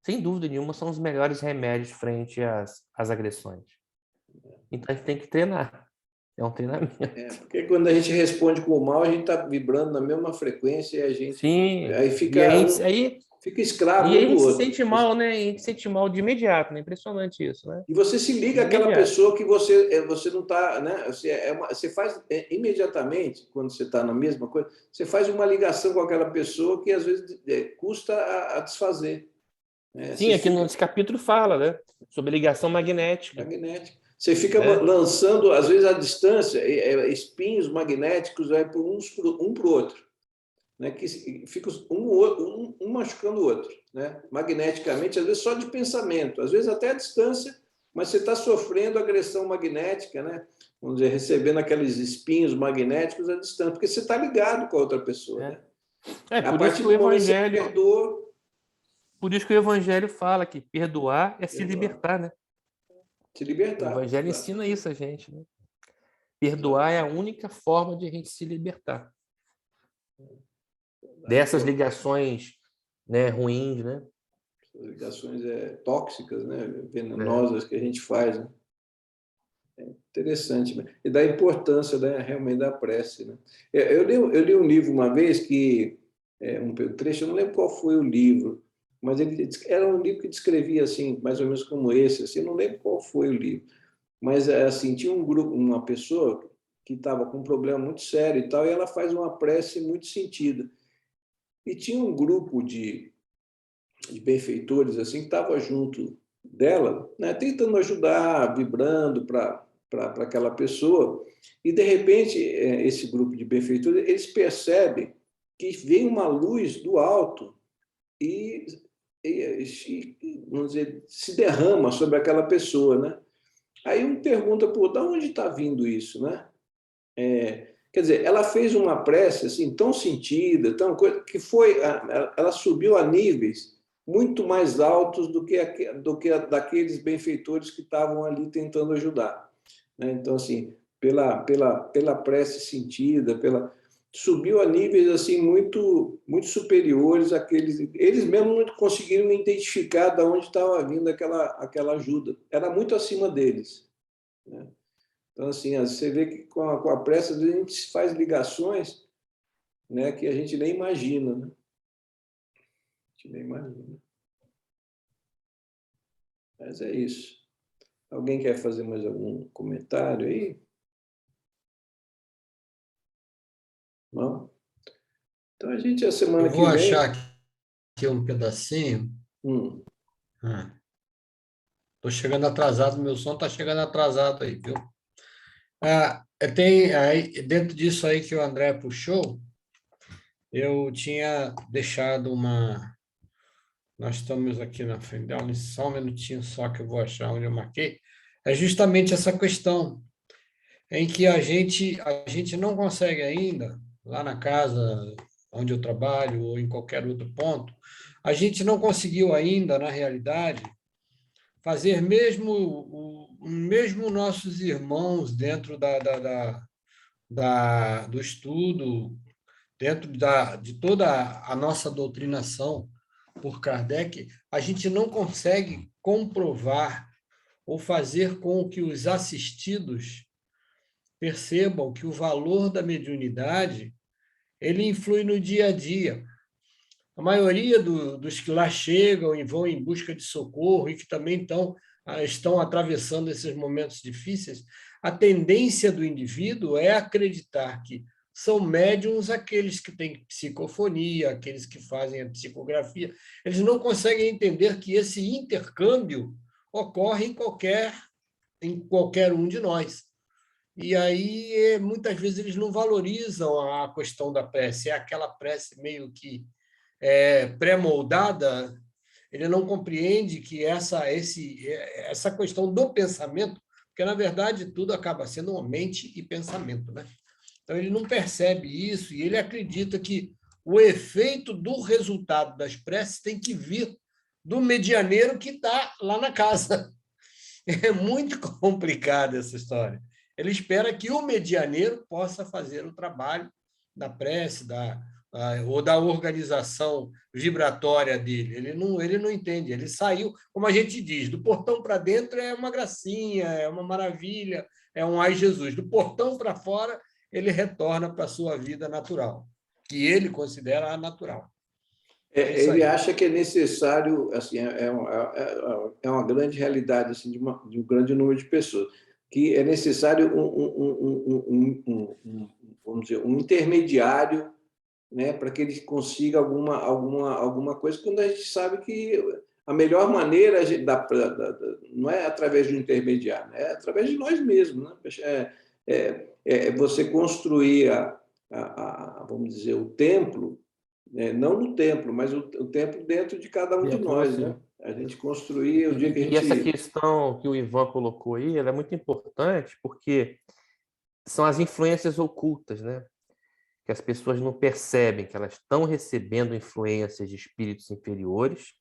sem dúvida nenhuma, são os melhores remédios frente às agressões. Então, a gente tem que treinar. É um treinamento. Porque quando a gente responde com o mal, a gente está vibrando na mesma frequência e a gente Sim, aí e a fica gente, aí, fica e escravo aí um a do gente se outro. sente mal, né? A gente se sente mal de imediato, né? Impressionante isso, né? E você se liga De àquela imediato. pessoa que você não está, né? Você faz imediatamente, quando você está na mesma coisa, você faz uma ligação com aquela pessoa que às vezes custa a desfazer. Né? Você Sim, aqui fica nesse capítulo fala, né? Sobre ligação magnética. magnético. Você fica Né? lançando, às vezes, à distância, espinhos magnéticos por um para o outro. Né, que fica um machucando o outro, né? Magneticamente, às vezes só de pensamento, às vezes até à distância, mas você está sofrendo agressão magnética, né? Vamos dizer, recebendo aqueles espinhos magnéticos à distância, porque você está ligado com a outra pessoa, É. né? É A por isso partir que o do momento que você evangelho, perdoa, por isso que o evangelho fala que perdoar é se perdoar, libertar, né? se O libertar. evangelho Exato, ensina isso a gente, né? Perdoar é a exato. única forma de a gente se libertar dessas ligações, né, ruins, né? Ligações tóxicas, né? É. Venenosas que a gente faz, né? Interessante, né? E da importância, né, realmente da prece, né? Eu li um livro uma vez que um trecho, eu não lembro qual foi o livro, mas era um livro que descrevia assim, mais ou menos como esse, assim, eu não lembro qual foi o livro, mas assim tinha um grupo, uma pessoa que estava com um problema muito sério e tal, e ela faz uma prece muito sentida. E tinha um grupo de benfeitores assim que estava junto dela, né, tentando ajudar, vibrando para aquela pessoa. E de repente esse grupo de benfeitores eles percebem que vem uma luz do alto e, vamos dizer, se derrama sobre aquela pessoa, né? Aí um pergunta, pô, da onde está vindo isso, né? Quer dizer, ela fez uma prece assim tão sentida, tão coisa que foi, ela subiu a níveis muito mais altos do que daqueles benfeitores que estavam ali tentando ajudar, né? Então assim, pela prece sentida, pela subiu a níveis assim muito superiores àqueles, eles mesmos não conseguiram identificar de onde estava vindo aquela ajuda. Era muito acima deles, né? Então, assim, você vê que com a pressa a gente faz ligações, né, que a gente nem imagina, né? A gente nem imagina. Mas é isso. Alguém quer fazer mais algum comentário aí? Não? Então, a gente, a Eu semana que vou achar vem... aqui um pedacinho. Hum, Estou chegando atrasado, meu som está chegando atrasado aí, viu? Tem aí, dentro disso aí que o André puxou, eu tinha deixado uma. Nós estamos aqui na frente dela, só um minutinho só que eu vou achar onde eu marquei. É justamente essa questão em que a gente não consegue ainda, lá na casa onde eu trabalho ou em qualquer outro ponto, a gente não conseguiu ainda, na realidade, fazer mesmo nossos irmãos dentro do estudo, dentro de toda a nossa doutrinação por Kardec, a gente não consegue comprovar ou fazer com que os assistidos percebam que o valor da mediunidade ele influi no dia a dia. A maioria dos que lá chegam e vão em busca de socorro e que também estão atravessando esses momentos difíceis, a tendência do indivíduo é acreditar que são médiums aqueles que têm psicofonia, aqueles que fazem a psicografia. Eles não conseguem entender que esse intercâmbio ocorre em qualquer um de nós. E aí, muitas vezes, eles não valorizam a questão da prece. É aquela prece meio que pré-moldada, ele não compreende que essa questão do pensamento, porque, na verdade, tudo acaba sendo uma mente e pensamento, né? Então, ele não percebe isso e ele acredita que o efeito do resultado das preces tem que vir do medianeiro que está lá na casa. É muito complicada essa história. Ele espera que o medianeiro possa fazer o trabalho da prece, ou da organização vibratória dele. Ele não entende. Ele saiu, como a gente diz, do portão para dentro é uma gracinha, é uma maravilha, é um ai Jesus. Do portão para fora, ele retorna para a sua vida natural, que ele considera a natural. É isso Ele aí. acha que é necessário, assim, é uma grande realidade assim, de um grande número de pessoas, que é necessário vamos dizer, um intermediário, né, para que ele consiga alguma coisa, quando a gente sabe que a melhor maneira não é através de um intermediário, é através de nós mesmos. Né? É você construir, vamos dizer, o templo, não no templo, mas o templo dentro de cada um de Dentro de nós, você. né? A gente construir, o dia que a E essa gente... questão que o Ivan colocou aí, ela é muito importante porque são as influências ocultas, né? Que as pessoas não percebem que elas estão recebendo influências de espíritos inferiores,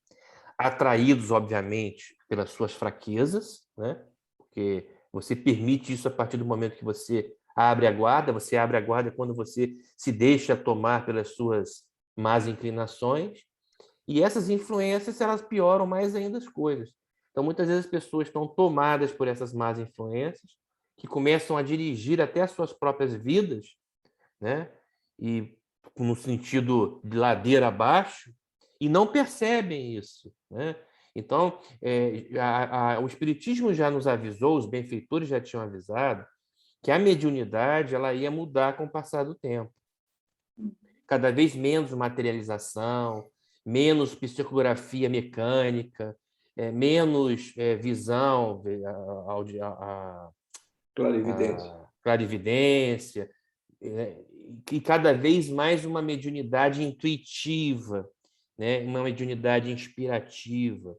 atraídos, obviamente, pelas suas fraquezas, né? Porque você permite isso a partir do momento que você abre a guarda quando você se deixa tomar pelas suas más inclinações, e essas influências, elas pioram mais ainda as coisas. Então, muitas vezes as pessoas estão tomadas por essas más influências, que começam a dirigir até as suas próprias vidas, né? E no sentido de ladeira abaixo, e não percebem isso, né? Então, o Espiritismo já nos avisou, os benfeitores já tinham avisado, que a mediunidade ela ia mudar com o passar do tempo. Cada vez menos materialização, menos psicografia mecânica, menos visão, Clarividência. a clarividência, e cada vez mais uma mediunidade intuitiva, né? Uma mediunidade inspirativa.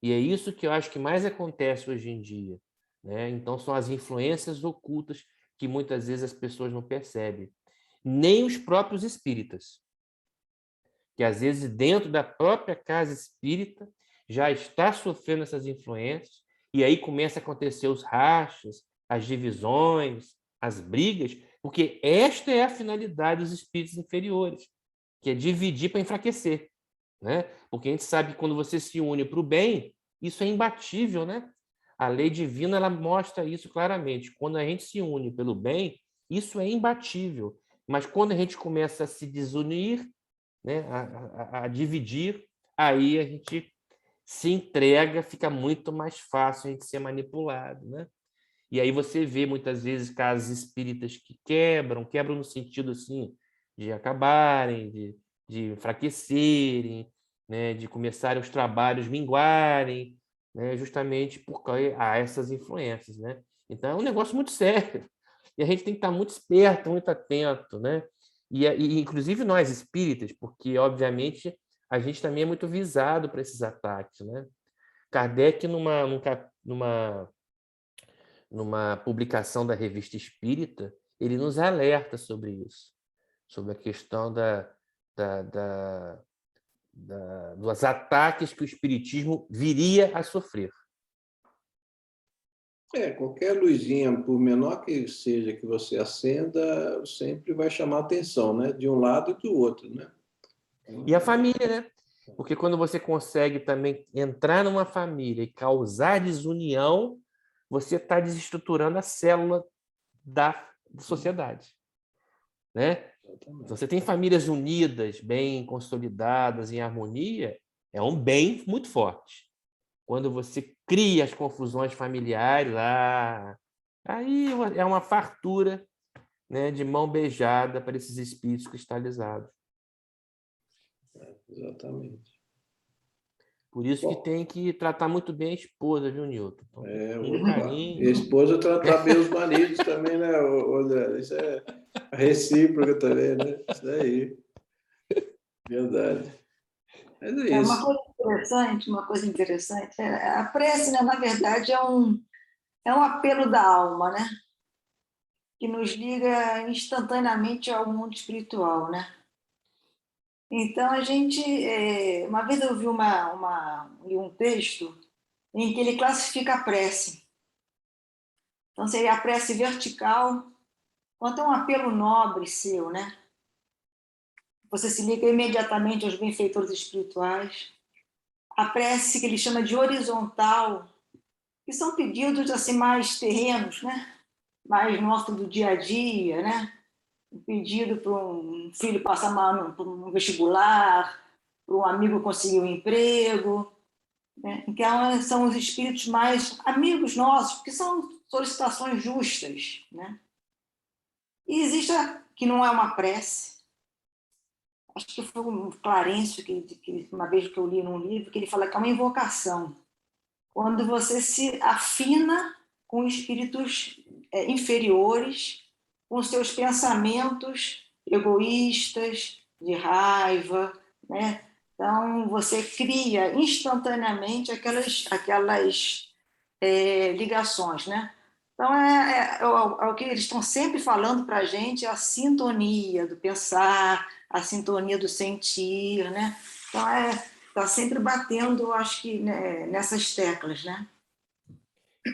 E é isso que eu acho que mais acontece hoje em dia, né? Então, são as influências ocultas que muitas vezes as pessoas não percebem. Nem os próprios espíritas, que às vezes dentro da própria casa espírita já está sofrendo essas influências, e aí começa a acontecer os rachas, as divisões, as brigas, porque esta é a finalidade dos espíritos inferiores, que é dividir para enfraquecer, né? Porque a gente sabe que quando você se une para o bem, isso é imbatível, né? A lei divina ela mostra isso claramente. Quando a gente se une pelo bem, isso é imbatível. Mas quando a gente começa a se desunir, né, a dividir, aí a gente se entrega, fica muito mais fácil a gente ser manipulado, né? E aí você vê muitas vezes casas espíritas que quebram no sentido assim, de acabarem, de enfraquecerem, né, de começarem os trabalhos minguarem, né, justamente por causa a essas influências, né? Então é um negócio muito sério e a gente tem que estar muito esperto, muito atento, né? E inclusive nós espíritas, porque obviamente a gente também é muito visado para esses ataques, né? Kardec numa publicação da Revista Espírita, ele nos alerta sobre isso, sobre a questão dos ataques que o espiritismo viria a sofrer. Qualquer luzinha, por menor que seja que você acenda, sempre vai chamar atenção, né? De um lado e do outro, né? E a família, né? Porque quando você consegue também entrar numa família e causar desunião, você está desestruturando a célula da sociedade, né? Você tem famílias unidas, bem consolidadas, em harmonia, é um bem muito forte. Quando você cria as confusões familiares, aí é uma fartura, né, de mão beijada para esses espíritos cristalizados. Exatamente. Por isso que tem que tratar muito bem a esposa, viu, Newton? Opa. Carinho. E a esposa tratar bem os maridos também, né? Isso é recíproca também, né? Isso aí. Verdade. Mas é isso. Uma coisa interessante, a prece, né, na verdade, é um apelo da alma, né? Que nos liga instantaneamente ao mundo espiritual, né? Então, a gente... uma vez eu vi li um texto em que ele classifica a prece. Então, seria a prece vertical, quanto é um apelo nobre seu, né? Você se liga imediatamente aos benfeitores espirituais. A prece que ele chama de horizontal, que são pedidos assim mais terrenos, né? Mais nosso do dia a dia, né? Um pedido para um filho passar por um vestibular, para um amigo conseguir um emprego, né? Então, são os espíritos mais amigos nossos, porque são solicitações justas, né? E existe a que não é uma prece. Acho que foi o Clarencio, que uma vez que eu li num livro, que ele fala que é uma invocação. Quando você se afina com espíritos inferiores, com seus pensamentos egoístas, de raiva, né? Então, você cria instantaneamente aquelas ligações, né? Então, é o que eles estão sempre falando para a gente, é a sintonia do pensar, a sintonia do sentir, né? Então, está sempre batendo, acho que, né, nessas teclas, né?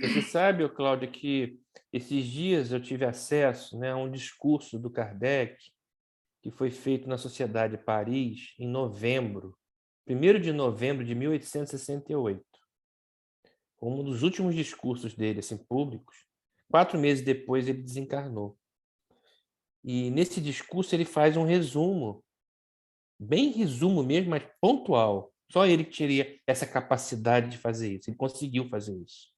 Você sabe, Cláudia, que esses dias eu tive acesso, né, a um discurso do Kardec que foi feito na Sociedade de Paris em novembro, 1º de novembro de 1868. Foi um dos últimos discursos dele, assim, públicos. 4 meses depois ele desencarnou. E nesse discurso ele faz um resumo, bem resumo mesmo, mas pontual. Só ele que teria essa capacidade de fazer isso. Ele conseguiu fazer isso.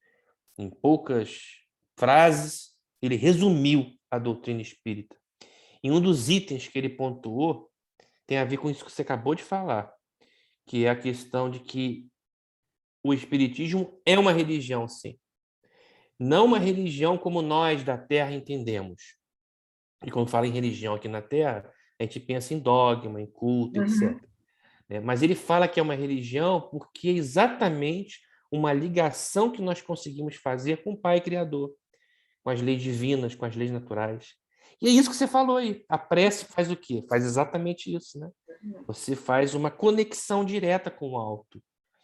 Em poucas frases, ele resumiu a doutrina espírita. E um dos itens que ele pontuou tem a ver com isso que você acabou de falar, que é a questão de que o espiritismo é uma religião, sim. Não uma religião como nós da Terra entendemos. E quando fala em religião aqui na Terra, a gente pensa em dogma, em culto, etc. Mas ele fala que é uma religião porque é exatamente uma ligação que nós conseguimos fazer com o Pai Criador, com as leis divinas, com as leis naturais. E é isso que você falou aí. A prece faz o quê? Faz exatamente isso, né? Você faz uma conexão direta com o alto.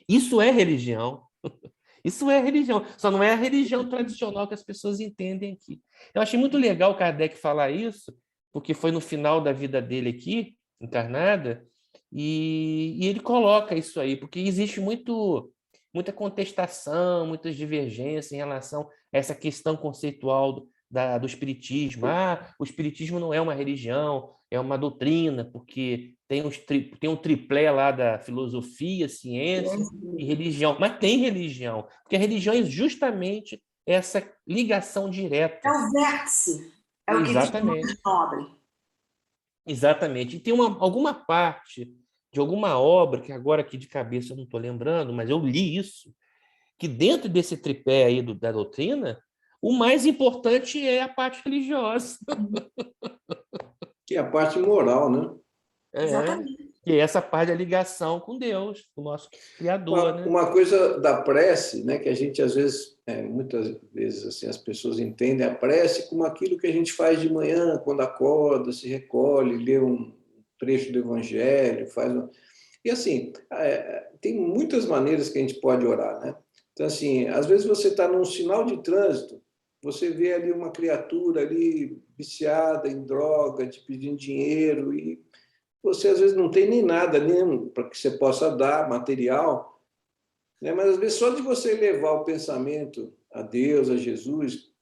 Isso é religião. Isso é religião. Só não é a religião tradicional que as pessoas entendem aqui. Eu achei muito legal o Kardec falar isso, porque foi no final da vida dele aqui, encarnada, e ele coloca isso aí, porque existe muita contestação, muitas divergências em relação a essa questão conceitual do espiritismo. O espiritismo não é uma religião, é uma doutrina, porque tem um triplé lá da filosofia, ciência e religião. Mas tem religião, porque a religião é justamente essa ligação direta. É o vértice, é o que eles chamam Exatamente. de nobre. Exatamente. E tem alguma parte de alguma obra, que agora aqui de cabeça eu não estou lembrando, mas eu li isso, que dentro desse tripé aí da doutrina, o mais importante é a parte religiosa. Que é a parte moral, né? É, que é essa parte da ligação com Deus, com o nosso Criador, né? Uma coisa da prece, né, que a gente às vezes, muitas vezes assim, as pessoas entendem a prece como aquilo que a gente faz de manhã, quando acorda, se recolhe, lê um trecho do Evangelho, E assim, tem muitas maneiras que a gente pode orar, né? Então, assim, às vezes você está num sinal de trânsito, você vê ali uma criatura ali viciada em droga, te pedindo dinheiro, e você às vezes não tem nem nada nem para que você possa dar material, né? Mas às vezes só de você levar o pensamento a Deus, a Jesus,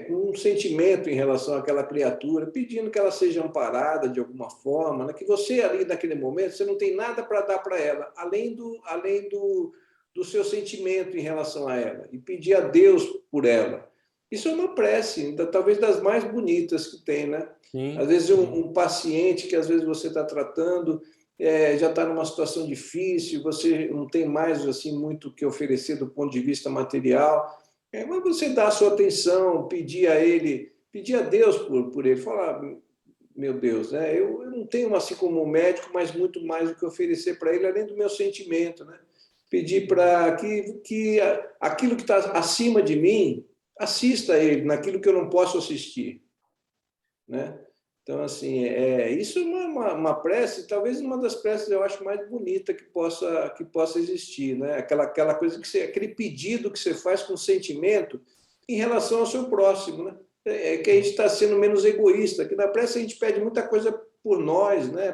com um sentimento em relação àquela criatura, pedindo que ela seja amparada de alguma forma, né? Que você ali naquele momento você não tem nada para dar para ela, além do seu sentimento em relação a ela, e pedir a Deus por ela. Isso é uma prece, talvez das mais bonitas que tem, né? Sim, Às vezes sim. um paciente que às vezes você está tratando já está numa situação difícil, você não tem mais assim muito o que oferecer do ponto de vista material, mas você dá a sua atenção, pedir a ele, pedir a Deus por ele, falar, meu Deus, né? Eu não tenho assim como médico, mas muito mais o que oferecer para ele, além do meu sentimento, né? Pedir para que aquilo que está acima de mim assista a ele, naquilo que eu não posso assistir, né? Então, assim, isso é uma prece, talvez uma das preces eu acho mais bonita que possa existir, né? Aquela coisa aquele pedido que você faz com sentimento em relação ao seu próximo, né? Que a gente está sendo menos egoísta, que na prece a gente pede muita coisa por nós, né?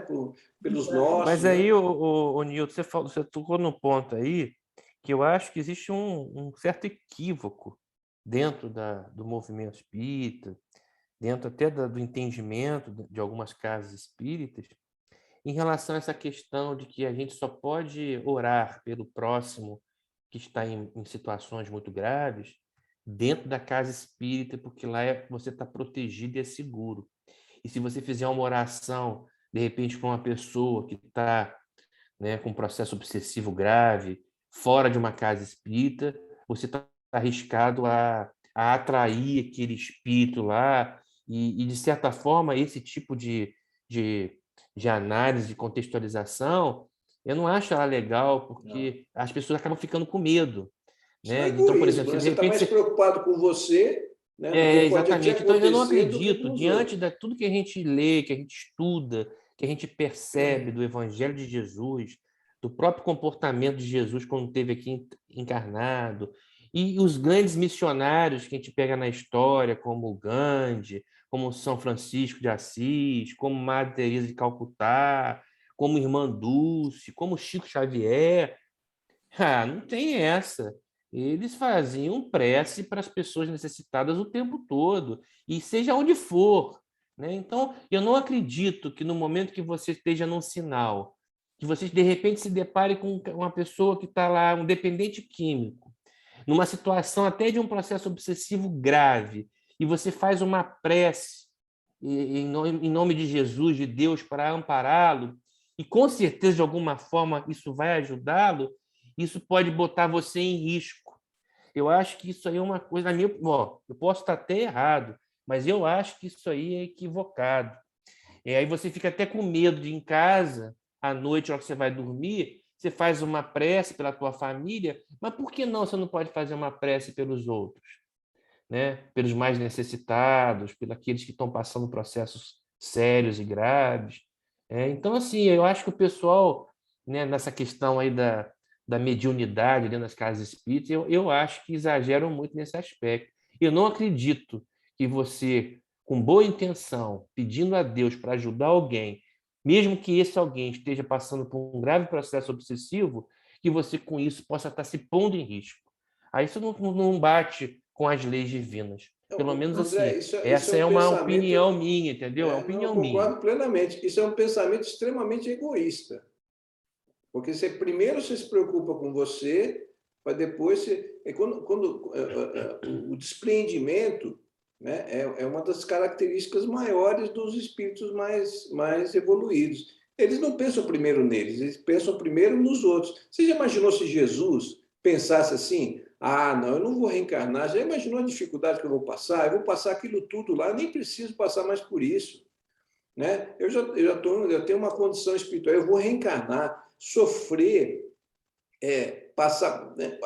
Pelos nossos, Mas aí, né? o Nilton, você tocou no ponto aí que eu acho que existe um certo equívoco dentro do movimento espírita, dentro até do entendimento de algumas casas espíritas, em relação a essa questão de que a gente só pode orar pelo próximo que está em situações muito graves dentro da casa espírita, porque lá você está protegido e é seguro. E se você fizer uma oração, de repente, para uma pessoa que está, né, com um processo obsessivo grave, fora de uma casa espírita, você está arriscado a atrair aquele espírito lá, de certa forma, esse tipo de, de análise, de contextualização, eu não acho ela legal, porque as pessoas acabam ficando com medo. Isso não é Né? Então, por exemplo, egoísmo, se né? de Você está repente mais você preocupado com você, né? No que pode te exatamente. Então, eu não acontecer do que acredito, com os diante outros. de tudo que a gente lê, que a gente estuda, que a gente percebe do Evangelho de Jesus, do próprio comportamento de Jesus quando esteve aqui encarnado, e os grandes missionários que a gente pega na história, como Gandhi, como São Francisco de Assis, como Madre Teresa de Calcutá, como Irmã Dulce, como Chico Xavier, não tem essa. Eles faziam prece para as pessoas necessitadas o tempo todo, e seja onde for, né? Então, eu não acredito que no momento que você esteja num sinal, que você de repente se depare com uma pessoa que está lá, um dependente químico, numa situação até de um processo obsessivo grave, e você faz uma prece em nome de Jesus, de Deus, para ampará-lo, e com certeza, de alguma forma, isso vai ajudá-lo, isso pode botar você em risco. Eu acho que isso aí é uma coisa, na minha, eu posso estar até errado, mas eu acho que isso aí é equivocado. E aí você fica até com medo de ir em casa, à noite, na hora que você vai dormir, você faz uma prece pela tua família, mas por que não você não pode fazer uma prece pelos outros? Né? Pelos mais necessitados, pelos aqueles que estão passando processos sérios e graves. Então, assim, eu acho que o pessoal, né, nessa questão aí da mediunidade dentro das casas espíritas, eu acho que exageram muito nesse aspecto. Eu não acredito que você, com boa intenção, pedindo a Deus para ajudar alguém, mesmo que esse alguém esteja passando por um grave processo obsessivo, que você, com isso, possa estar se pondo em risco. Aí isso não bate com as leis divinas. Pelo menos André, assim, isso é essa um é uma pensamento. opinião minha, entendeu? É uma Não, eu opinião minha. concordo plenamente. Isso é um pensamento extremamente egoísta. Porque você, primeiro você se preocupa com você, para depois você. O despreendimento, né? É uma das características maiores dos espíritos mais evoluídos. Eles não pensam primeiro neles, eles pensam primeiro nos outros. Você já imaginou se Jesus pensasse assim: ah, não, eu não vou reencarnar? Já imaginou a dificuldade que eu vou passar? Eu vou passar aquilo tudo lá, eu nem preciso passar mais por isso, né? Eu tenho uma condição espiritual, eu vou reencarnar, sofrer, passar. Né?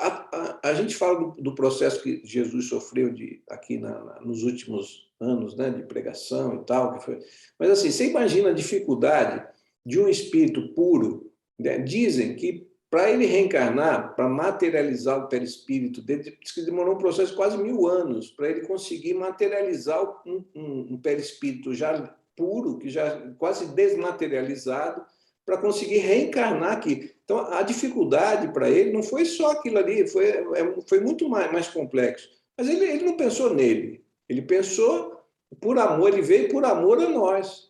A gente fala do processo que Jesus sofreu aqui nos últimos anos, né, de pregação e tal, que foi. Mas assim, você imagina a dificuldade de um espírito puro, né? Dizem que para ele reencarnar, para materializar o perispírito dele, diz que demorou um processo de quase 1000 anos para ele conseguir materializar um perispírito já puro, que já quase desmaterializado, para conseguir reencarnar aqui. Então, a dificuldade para ele não foi só aquilo ali, foi muito mais complexo. Mas ele não pensou nele, ele pensou por amor, ele veio por amor a nós.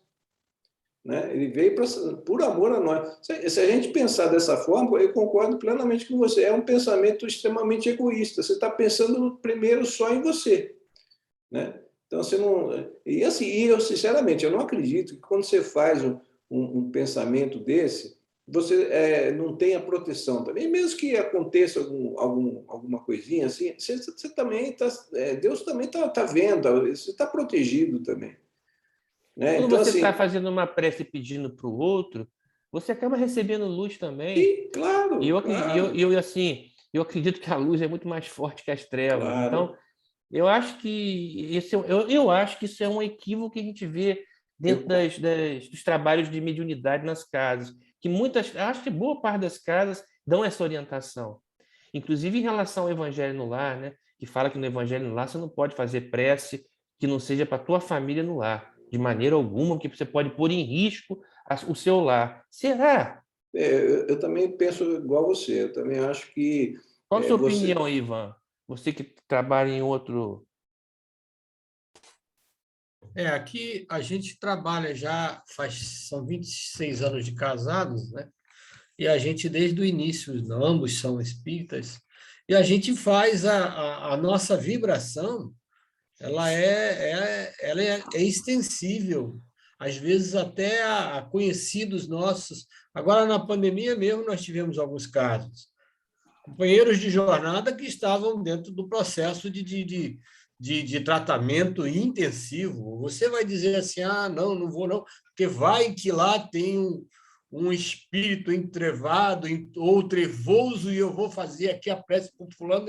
Né? Ele veio por amor a nós. Se a gente pensar dessa forma, eu concordo plenamente com você. É um pensamento extremamente egoísta. Você está pensando primeiro só em você, né? Então você não. E assim, eu sinceramente, eu não acredito que quando você faz um pensamento desse, você não tenha proteção também. Mesmo que aconteça alguma coisinha assim, você também está. Deus também está vendo. Você está protegido também. Né? Quando Então, você está assim, fazendo uma prece pedindo para o outro, você acaba recebendo luz também. e, claro, E claro, eu acredito que a luz é muito mais forte que as trevas. Então, claro. eu acho que eu acho que isso é um equívoco que a gente vê dentro Eu, dos trabalhos de mediunidade nas casas, que acho que boa parte das casas dão essa orientação. Inclusive em relação ao Evangelho no Lar, né? Que fala que no Evangelho no Lar você não pode fazer prece que não seja para a tua família no lar, de maneira alguma, porque você pode pôr em risco o seu lar. Será? eu também penso igual você. Eu também acho que Qual a sua você. opinião, Ivan? Você que trabalha em outro. Aqui a gente trabalha já, são 26 anos de casados, né? E a gente, desde o início, ambos são espíritas, e a gente faz a nossa vibração, ela é extensível, às vezes até a conhecidos nossos. Agora, na pandemia mesmo, nós tivemos alguns casos. Companheiros de jornada que estavam dentro do processo de tratamento intensivo. Você vai dizer assim, não, não vou não, porque vai que lá tem um espírito entrevado ou trevoso e eu vou fazer aqui a prece para o fulano,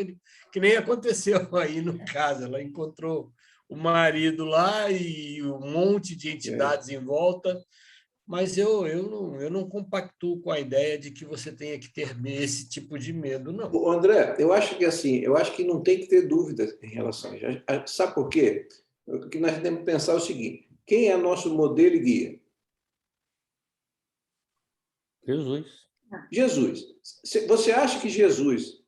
que nem aconteceu aí no caso. Ela encontrou o marido lá e um monte de entidades em volta, mas eu não compactuo com a ideia de que você tenha que ter esse tipo de medo, não. André, eu acho que assim, eu acho que não tem que ter dúvidas em relação a isso. Sabe por quê? O que nós temos que pensar é o seguinte: quem é nosso modelo e guia? Jesus. Jesus. Você acha que Jesus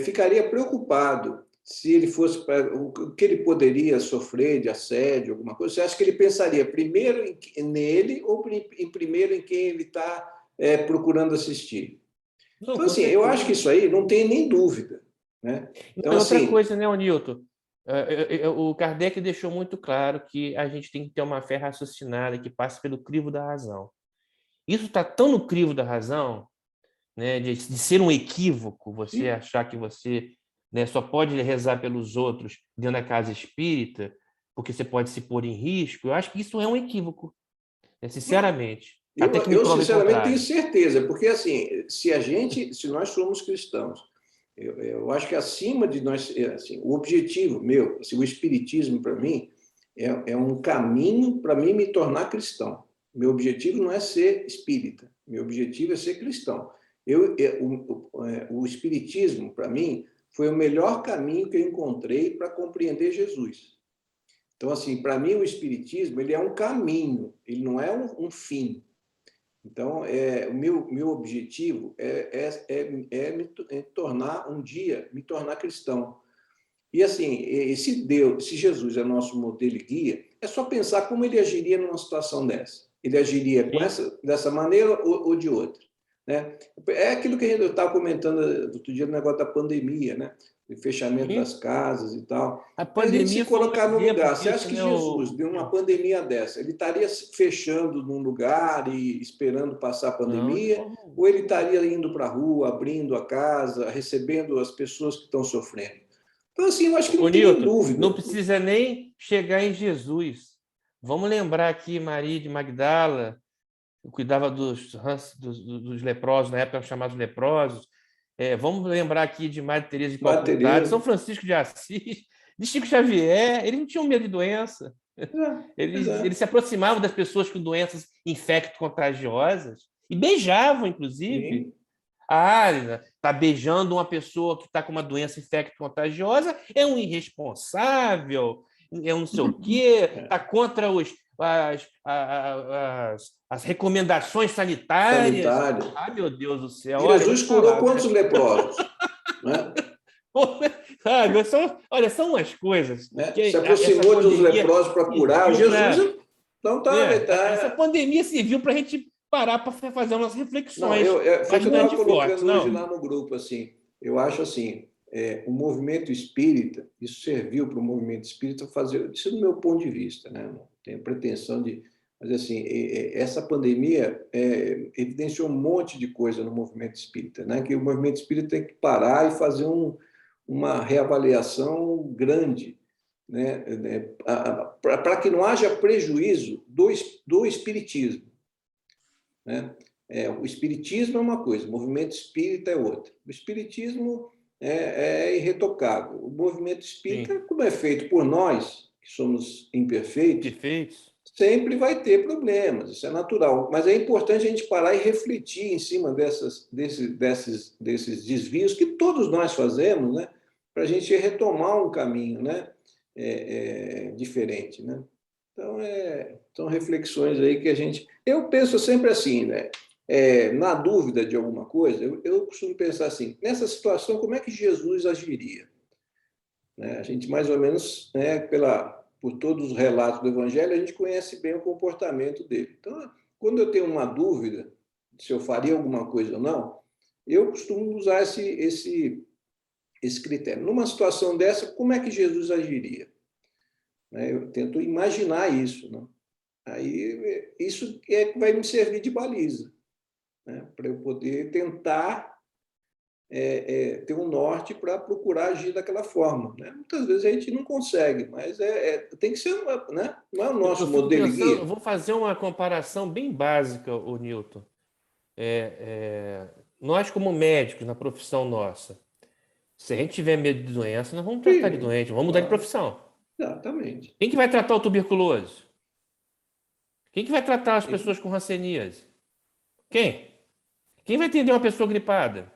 ficaria preocupado se ele fosse o que ele poderia sofrer de assédio, alguma coisa? Você acha que ele pensaria primeiro nele ou primeiro em quem ele está procurando assistir? Não, Então, com assim, eu acho certeza. que isso aí não tem nem dúvida, né? Então, E outra assim, coisa, né, Newton? O Kardec deixou muito claro que a gente tem que ter uma fé raciocinada que passe pelo crivo da razão. Isso está tão no crivo da razão, né, de ser um equívoco você sim. achar que você, né, só pode rezar pelos outros dentro da casa espírita, porque você pode se pôr em risco. Eu acho que isso é um equívoco, né, sinceramente. Até que me Eu prove o sinceramente tenho contrário. certeza, porque assim, se nós somos cristãos, eu acho que acima de nós, assim, o objetivo meu, assim, o espiritismo para mim é um caminho para mim me tornar cristão. Meu objetivo não é ser espírita, meu objetivo é ser cristão. O espiritismo para mim foi o melhor caminho que eu encontrei para compreender Jesus. Então, assim, para mim o espiritismo ele é um caminho, ele não é um fim. Então, o meu objetivo me tornar um dia, me tornar cristão. E assim, se Jesus é nosso modelo e guia, é só pensar como ele agiria numa situação dessa. Ele agiria Sim. dessa maneira ou de outra. né? É aquilo que eu estava comentando outro dia no negócio da pandemia, né? O fechamento das casas e tal. A A gente se pandemia foi um colocar no exemplo lugar. Você acha disso, que né, Jesus, de uma pandemia dessa, ele estaria se fechando num lugar e esperando passar a Não, de pandemia? forma alguma. Ou ele estaria indo para a rua, abrindo a casa, recebendo as pessoas que estão sofrendo? Então, assim, eu acho que Ô, não tem nem Nilton, não dúvida. precisa nem chegar em Jesus. Vamos lembrar aqui Maria de Magdala, que cuidava dos leprosos, na época eram chamados leprosos. Vamos lembrar aqui de Madre Teresa de Madre Calcutá, de São Teresa. Francisco de Assis, de Chico Xavier. Eles não tinham medo de doença. Pois Eles é. se aproximavam das pessoas com doenças infecto-contagiosas e beijavam, inclusive. Sim. Está beijando uma pessoa que está com uma doença infecto-contagiosa, é um irresponsável, é um não sei o quê, está contra as recomendações sanitárias. Sanitário. Meu Deus do céu, olha, eu vou Jesus te curou falar. quantos leprosos? Né? Sabe, são umas coisas Né? Se que essa aproximou dos pandemia leprosos para curar. serviu Jesus, para... não tá, Essa tá. pandemia serviu para a gente parar para fazer umas Não, reflexões foi o que eu estava bastante fortes, colocando hoje não? lá no grupo, assim. Eu acho assim, o movimento espírita, isso serviu para o movimento espírita fazer, isso é do meu ponto de vista, né? Não tenho pretensão de, mas assim, essa pandemia evidenciou um monte de coisa no movimento espírita, né? Que o movimento espírita tem que parar e fazer uma reavaliação grande, né? Para que não haja prejuízo do espiritismo, né? O espiritismo é uma coisa, o movimento espírita é outra. O espiritismo é irretocável. O movimento espírita, Sim. como é feito por nós, que somos imperfeitos, Perfeitos. sempre vai ter problemas, isso é natural. Mas é importante a gente parar e refletir em cima desses desvios que todos nós fazemos, né? Para a gente retomar um caminho, né? Diferente, né? Então, são reflexões aí que a gente... Eu penso sempre assim, né? Na dúvida de alguma coisa, eu costumo pensar assim, nessa situação, como é que Jesus agiria? Né? A gente, mais ou menos, né, por todos os relatos do Evangelho, a gente conhece bem o comportamento dele. Então, quando eu tenho uma dúvida se eu faria alguma coisa ou não, eu costumo usar esse critério. Numa situação dessa, como é que Jesus agiria? Eu tento imaginar isso, né? Aí, isso é que vai me servir de baliza, né? Para eu poder tentar ter um norte para procurar agir daquela forma, né? Muitas vezes a gente não consegue, mas tem que ser, né? Não é o nosso Eu fico modelo e pensando, guia. vou fazer uma comparação bem básica, o Newton. Nós, como médicos, na profissão nossa, se a gente tiver medo de doença, nós vamos tratar de Sim, doente, vamos mudar de claro, profissão. exatamente. Quem que vai tratar o tuberculoso? Quem que vai tratar as pessoas com hanseníase? Quem? Quem vai atender uma pessoa gripada?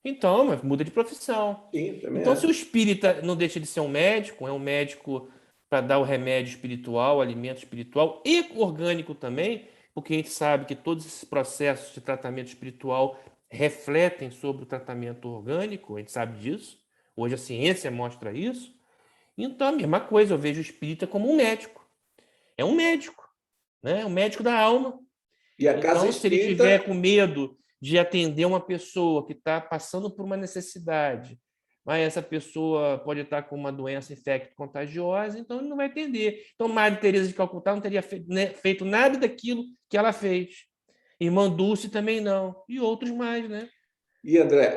Então, mas muda de profissão. Sim, também Então, se o acho. espírita não deixa de ser um médico, é um médico para dar o remédio espiritual, o alimento espiritual e orgânico também, porque a gente sabe que todos esses processos de tratamento espiritual refletem sobre o tratamento orgânico, a gente sabe disso. Hoje a ciência mostra isso. Então, a mesma coisa, eu vejo o espírita como um médico. É um médico, né? É um médico da alma. E a casa Então, se ele tiver espírita, com medo de atender uma pessoa que está passando por uma necessidade, mas essa pessoa pode estar com uma doença infecto-contagiosa, então ele não vai atender. Então, Madre Teresa de Calcutá não teria feito nada daquilo que ela fez. Irmã Dulce também não. E outros mais, né? e André,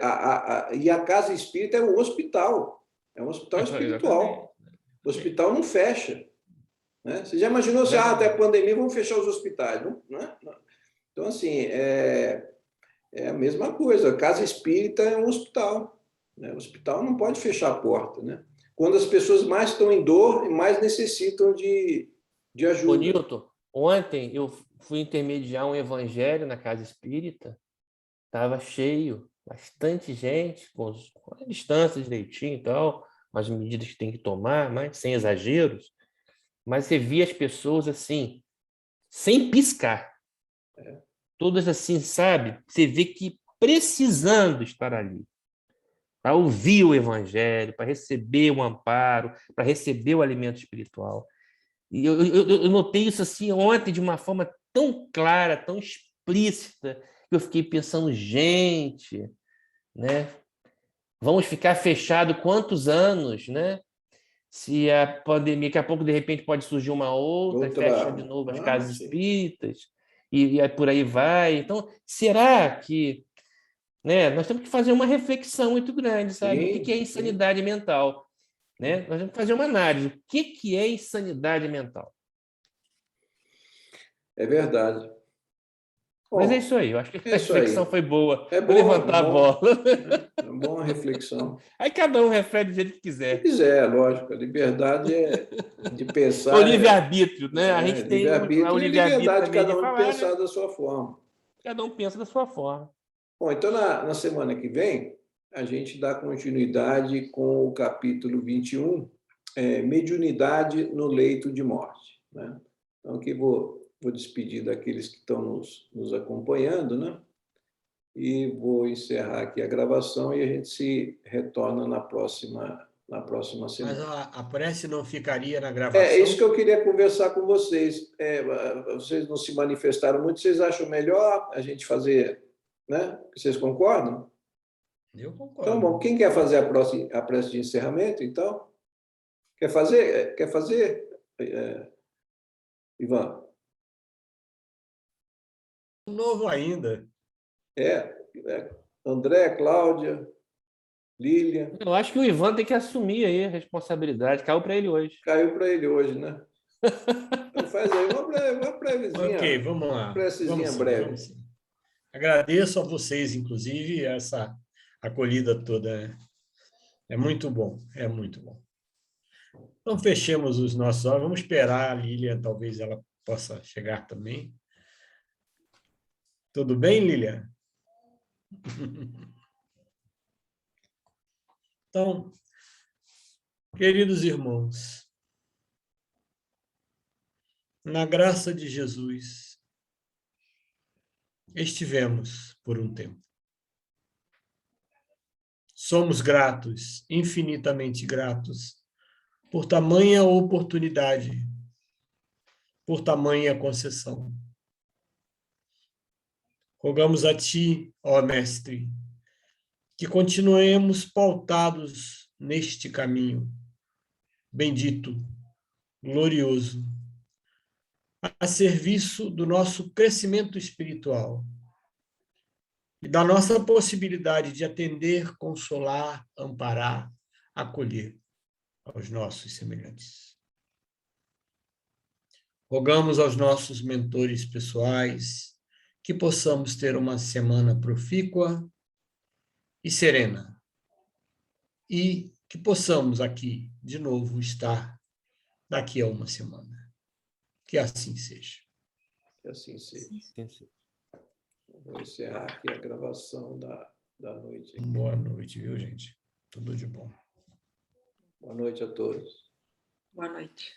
e a casa espírita é um hospital Exatamente. espiritual. O hospital não fecha, né? Você já imaginou se até a pandemia vamos fechar os hospitais? Não, né? Então, assim, é a mesma coisa. A casa espírita é um hospital, né? O hospital não pode fechar a porta, né? Quando as pessoas mais estão em dor e mais necessitam de Ô, ajuda. Nilton, ontem eu fui intermediar um evangelho na casa espírita, estava cheio, bastante gente, com a distância direitinho e tal, as medidas que tem que tomar, mas sem exageros. Mas você via as pessoas assim, sem piscar. Todas assim, sabe? Você vê que precisando estar ali, para ouvir o evangelho, para receber o amparo, para receber o alimento espiritual. E eu notei isso assim ontem de uma forma tão clara, tão explícita. porque eu fiquei pensando, gente, né? Vamos ficar fechado quantos anos, né? Se a pandemia, daqui a pouco, de repente, pode surgir uma outra, fecha de novo as casas sim. espíritas, e aí por aí vai. Então, será que, né, nós temos que fazer uma reflexão muito grande, sabe? O que é Sim, sim. insanidade mental? Né? Nós temos que fazer uma análise. O que é insanidade mental? É verdade. Mas é Bom, isso aí, eu acho que é a isso reflexão aí. foi boa. É Vou bom, levantar a bola. né? É boa reflexão. Aí cada um reflete do jeito que Se quiser. quiser, lógico, a liberdade de O pensar livre-arbítrio, né? A gente tem o livre-arbítrio e livre-arbítrio liberdade de também cada de um de falar, né? pensar da sua forma. Cada um pensa da sua forma. Bom, então na semana que vem, a gente dá continuidade com o capítulo 21, mediunidade no leito de morte. Né? Então, aqui vou despedir daqueles que estão nos acompanhando, né? E vou encerrar aqui a gravação e a gente se retorna na próxima Mas semana. a prece não ficaria na É isso gravação? que eu queria conversar com vocês. Vocês não se manifestaram muito, vocês acham melhor a gente fazer, né? Vocês concordam? Eu Então, bom, concordo. quem quer fazer a prece de encerramento, então? Quer fazer? Quer fazer, Ivan? Novo ainda. André, Cláudia, Lília. Eu acho que o Ivan tem que assumir aí a responsabilidade. Caiu para ele hoje. Caiu para ele hoje, né? Então faz aí uma Ok, brevezinha, vamos lá. precezinha Vamos sim, breve. vamos sim. Agradeço a vocês, inclusive, essa acolhida toda. Né? É muito bom, é muito bom. Então, fechemos os nossos olhos. Vamos esperar a Lília, talvez ela possa chegar também. Tudo bem, Lília? Então, queridos irmãos, na graça de Jesus, estivemos por um tempo. Somos gratos, infinitamente gratos, por tamanha oportunidade, por tamanha concessão. Rogamos a Ti, ó Mestre, que continuemos pautados neste caminho bendito, glorioso, a serviço do nosso crescimento espiritual e da nossa possibilidade de atender, consolar, amparar, acolher aos nossos semelhantes. Rogamos aos nossos mentores pessoais que possamos ter uma semana profícua e serena e que possamos aqui, de novo, estar daqui a uma semana. Que assim seja. Que assim seja. Sim, sim. Vou encerrar aqui a gravação da noite. Boa noite, viu, gente? Tudo de bom. Boa noite a todos. Boa noite.